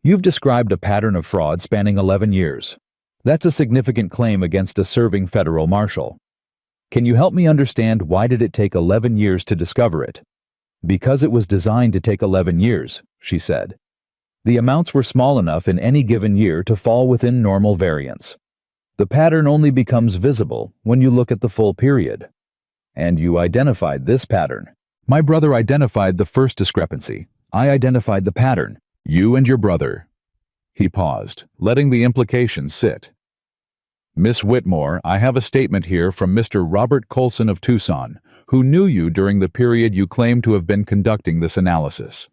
"you've described a pattern of fraud spanning 11 years. That's a significant claim against a serving federal marshal. Can you help me understand why did it take 11 years to discover it?" "Because it was designed to take 11 years, she said. "The amounts were small enough in any given year to fall within normal variance. The pattern only becomes visible when you look at the full period. And you identified this pattern. My brother identified the first discrepancy. I identified the pattern. You and your brother." He paused, letting the implication sit. "Miss Whitmore, I have a statement here from Mr. Robert Coulson of Tucson, who knew you during the period you claim to have been conducting this analysis.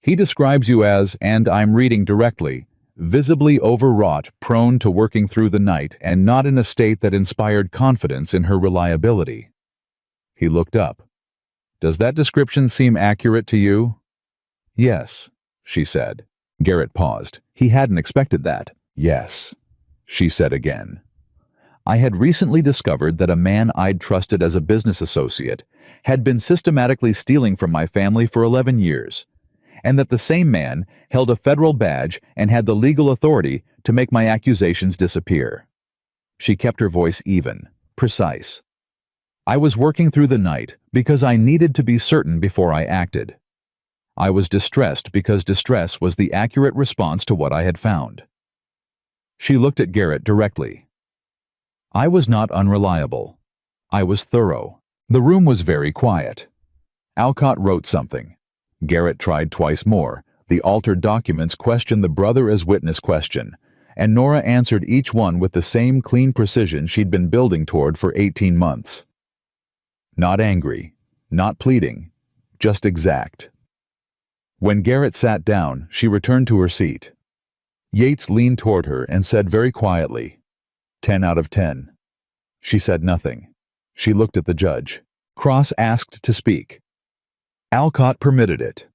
He describes you as, and I'm reading directly, visibly overwrought, prone to working through the night, and not in a state that inspired confidence in her reliability. He looked up. "Does that description seem accurate to you?" "Yes," she said. Garrett paused. He hadn't expected that. "Yes," she said again. "I had recently discovered that a man I'd trusted as a business associate had been systematically stealing from my family for 11 years, and that the same man held a federal badge and had the legal authority to make my accusations disappear." She kept her voice even, precise. "I was working through the night because I needed to be certain before I acted. I was distressed because distress was the accurate response to what I had found." She looked at Garrett directly. "I was not unreliable. I was thorough." The room was very quiet. Alcott wrote something. Garrett tried twice more. The altered documents questioned the brother as witness question, and Nora answered each one with the same clean precision she'd been building toward for 18 months. Not angry, not pleading, just exact. When Garrett sat down, she returned to her seat. Yates leaned toward her and said very quietly, 10 out of 10. She said nothing. She looked at the judge. Cross asked to speak. Alcott permitted it.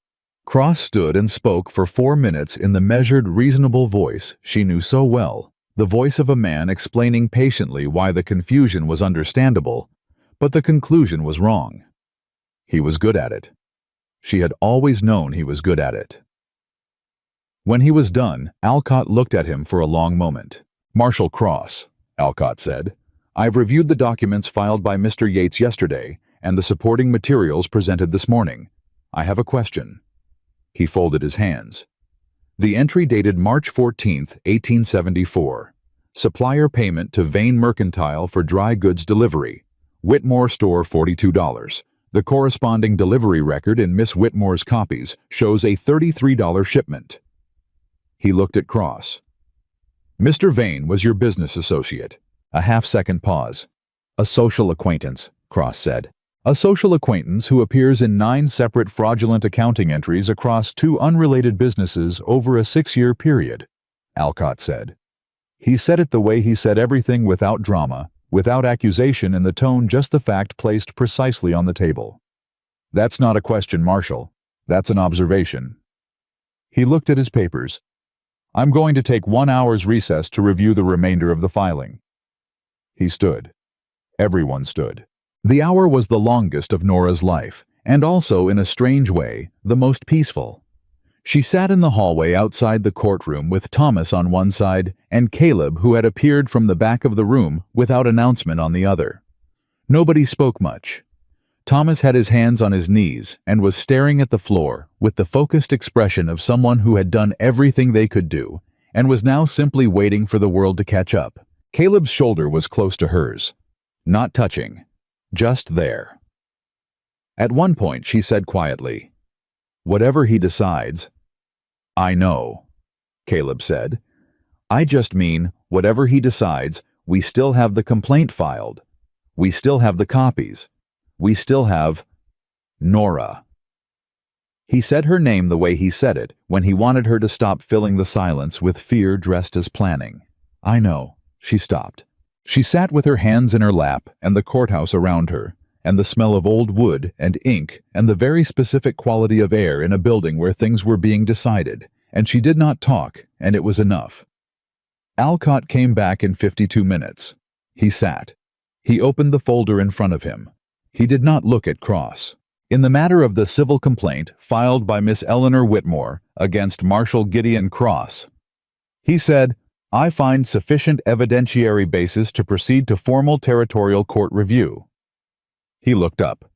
Cross stood and spoke for 4 minutes in the measured, reasonable voice she knew so well, the voice of a man explaining patiently why the confusion was understandable, but the conclusion was wrong. He was good at it. She had always known he was good at it. When he was done, Alcott looked at him for a long moment. "Marshal Cross," Alcott said, "I've reviewed the documents filed by Mr. Yates yesterday and the supporting materials presented this morning. I have a question." He folded his hands. The entry dated March 14, 1874. Supplier payment to Vane Mercantile for dry goods delivery. Whitmore store $42. The corresponding delivery record in Miss Whitmore's copies shows a $33 shipment. He looked at Cross. "Mr. Vane was your business associate." A half-second pause. "A social acquaintance," Cross said. "A social acquaintance who appears in 9 separate fraudulent accounting entries across 2 unrelated businesses over a 6-year period," Alcott said. He said it the way he said everything, without drama, without accusation, in the tone just the fact placed precisely on the table. "That's not a question, Marshal. That's an observation." He looked at his papers. "I'm going to take 1 hour's recess to review the remainder of the filing." He stood. Everyone stood. The hour was the longest of Nora's life, and also, in a strange way, the most peaceful. She sat in the hallway outside the courtroom with Thomas on one side and Caleb, who had appeared from the back of the room without announcement, on the other. Nobody spoke much. Thomas had his hands on his knees and was staring at the floor with the focused expression of someone who had done everything they could do and was now simply waiting for the world to catch up. Caleb's shoulder was close to hers. Not touching. Just there. At one point she said quietly, "Whatever he decides—" "I know," Caleb said. "I just mean, whatever he decides, we still have the complaint filed. We still have the copies. We still have Nora." He said her name the way he said it when he wanted her to stop filling the silence with fear dressed as planning. "I know." She stopped. She sat with her hands in her lap and the courthouse around her, and the smell of old wood and ink and the very specific quality of air in a building where things were being decided, and she did not talk, and it was enough. Alcott came back in 52 minutes. He sat. He opened the folder in front of him. He did not look at Cross. In the matter of the civil complaint filed by Miss Eleanor Whitmore against Marshal Gideon Cross, he said, "I find sufficient evidentiary basis to proceed to formal territorial court review." He looked up.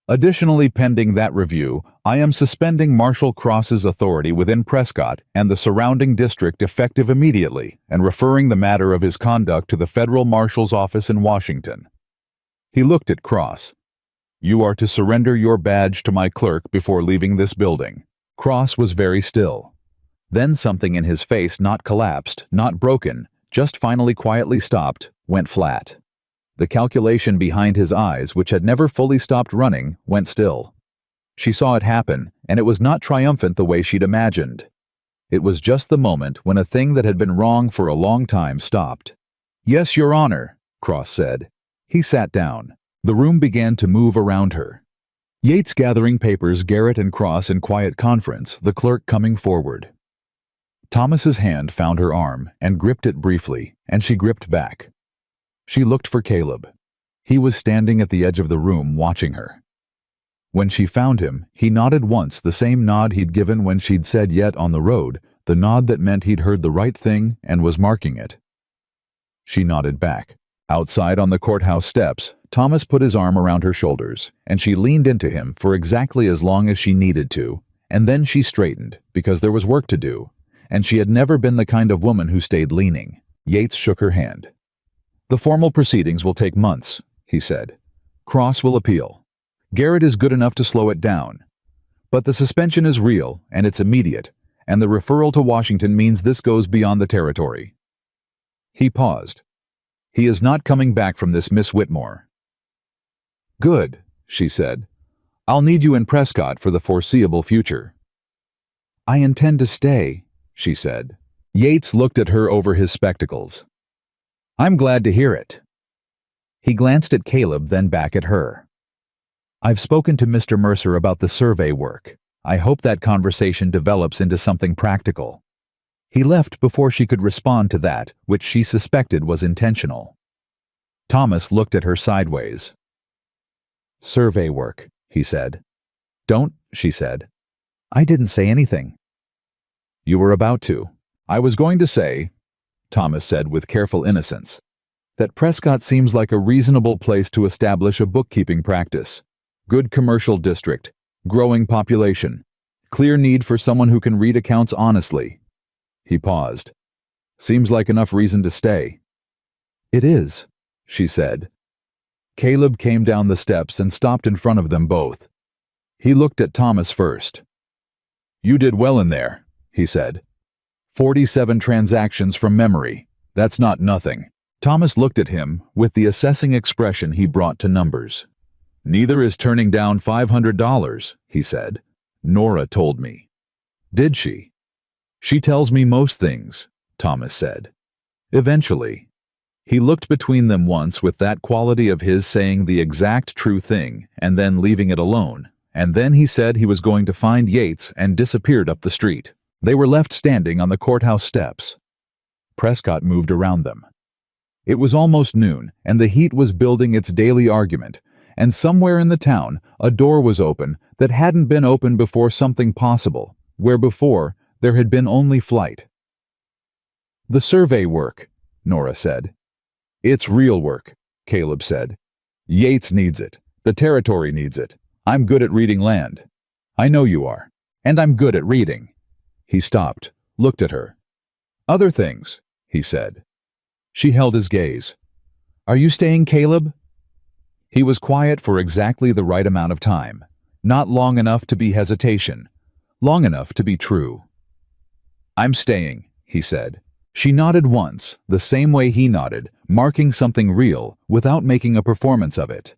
"Additionally, pending that review, I am suspending Marshal Cross's authority within Prescott and the surrounding district effective immediately, and referring the matter of his conduct to the federal marshal's office in Washington." He looked at Cross. "You are to surrender your badge to my clerk before leaving this building." Cross was very still. Then something in his face, not collapsed, not broken, just finally quietly stopped, went flat. The calculation behind his eyes, which had never fully stopped running, went still. She saw it happen, and it was not triumphant the way she'd imagined. It was just the moment when a thing that had been wrong for a long time stopped. "Yes, Your Honor," Cross said. He sat down. The room began to move around her. Yates gathering papers, Garrett and Cross in quiet conference, the clerk coming forward. Thomas's hand found her arm and gripped it briefly, and she gripped back. She looked for Caleb. He was standing at the edge of the room watching her. When she found him, he nodded once, the same nod he'd given when she'd said yet on the road, the nod that meant he'd heard the right thing and was marking it. She nodded back. Outside on the courthouse steps, Thomas put his arm around her shoulders, and she leaned into him for exactly as long as she needed to, and then she straightened, because there was work to do, and she had never been the kind of woman who stayed leaning. Yates shook her hand. "The formal proceedings will take months," he said. "Cross will appeal. Garrett is good enough to slow it down. But the suspension is real, and it's immediate, and the referral to Washington means this goes beyond the territory." He paused. "He is not coming back from this, Miss Whitmore." "Good," she said. "I'll need you in Prescott for the foreseeable future." "I intend to stay," she said. Yates looked at her over his spectacles. "I'm glad to hear it." He glanced at Caleb, then back at her. "I've spoken to Mr. Mercer about the survey work. I hope that conversation develops into something practical." He left before she could respond to that, which she suspected was intentional. Thomas looked at her sideways. "Survey work," he said. "Don't," she said. "I didn't say anything." "You were about to. I was going to say," Thomas said with careful innocence, "that Prescott seems like a reasonable place to establish a bookkeeping practice. Good commercial district, growing population, clear need for someone who can read accounts honestly." He paused. "Seems like enough reason to stay." "It is," she said. Caleb came down the steps and stopped in front of them both. He looked at Thomas first. "You did well in there," he said. 47 transactions from memory. That's not nothing." Thomas looked at him with the assessing expression he brought to numbers. "Neither is turning down $500, he said. "Nora told me." "Did she?" "She tells me most things," Thomas said. "Eventually." He looked between them once with that quality of his saying the exact true thing and then leaving it alone, and then he said he was going to find Yates and disappeared up the street. They were left standing on the courthouse steps. Prescott moved around them. It was almost noon, and the heat was building its daily argument, and somewhere in the town a door was open that hadn't been open before something possible, where before there had been only flight. "The survey work," Nora said. "It's real work," Caleb said. "Yates needs it. The territory needs it. I'm good at reading land." "I know you are. And I'm good at reading." He stopped, looked at her. "Other things," he said. She held his gaze. "Are you staying, Caleb?" He was quiet for exactly the right amount of time. Not long enough to be hesitation. Long enough to be true. "I'm staying," he said. She nodded once, the same way he nodded, marking something real without making a performance of it.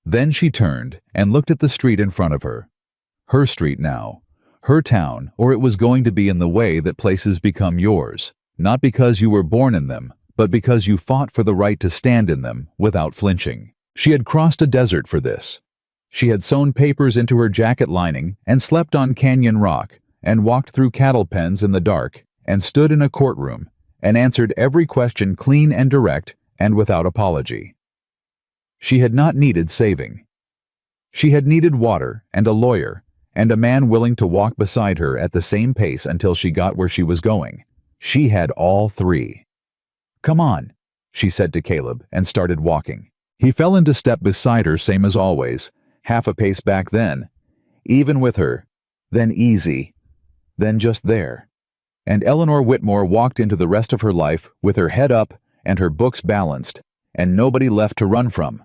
Then she turned and looked at the street in front of her. Her street now. Her town, or it was going to be in the way that places become yours, not because you were born in them, but because you fought for the right to stand in them without flinching. She had crossed a desert for this. She had sewn papers into her jacket lining and slept on canyon rock and walked through cattle pens in the dark and stood in a courtroom and answered every question clean and direct and without apology. She had not needed saving. She had needed water and a lawyer and a man willing to walk beside her at the same pace until she got where she was going. She had all three. "Come on," she said to Caleb and started walking. He fell into step beside her, same as always, half a pace back then, even with her, then easy, then just there. And Eleanor Whitmore walked into the rest of her life with her head up and her books balanced, and nobody left to run from.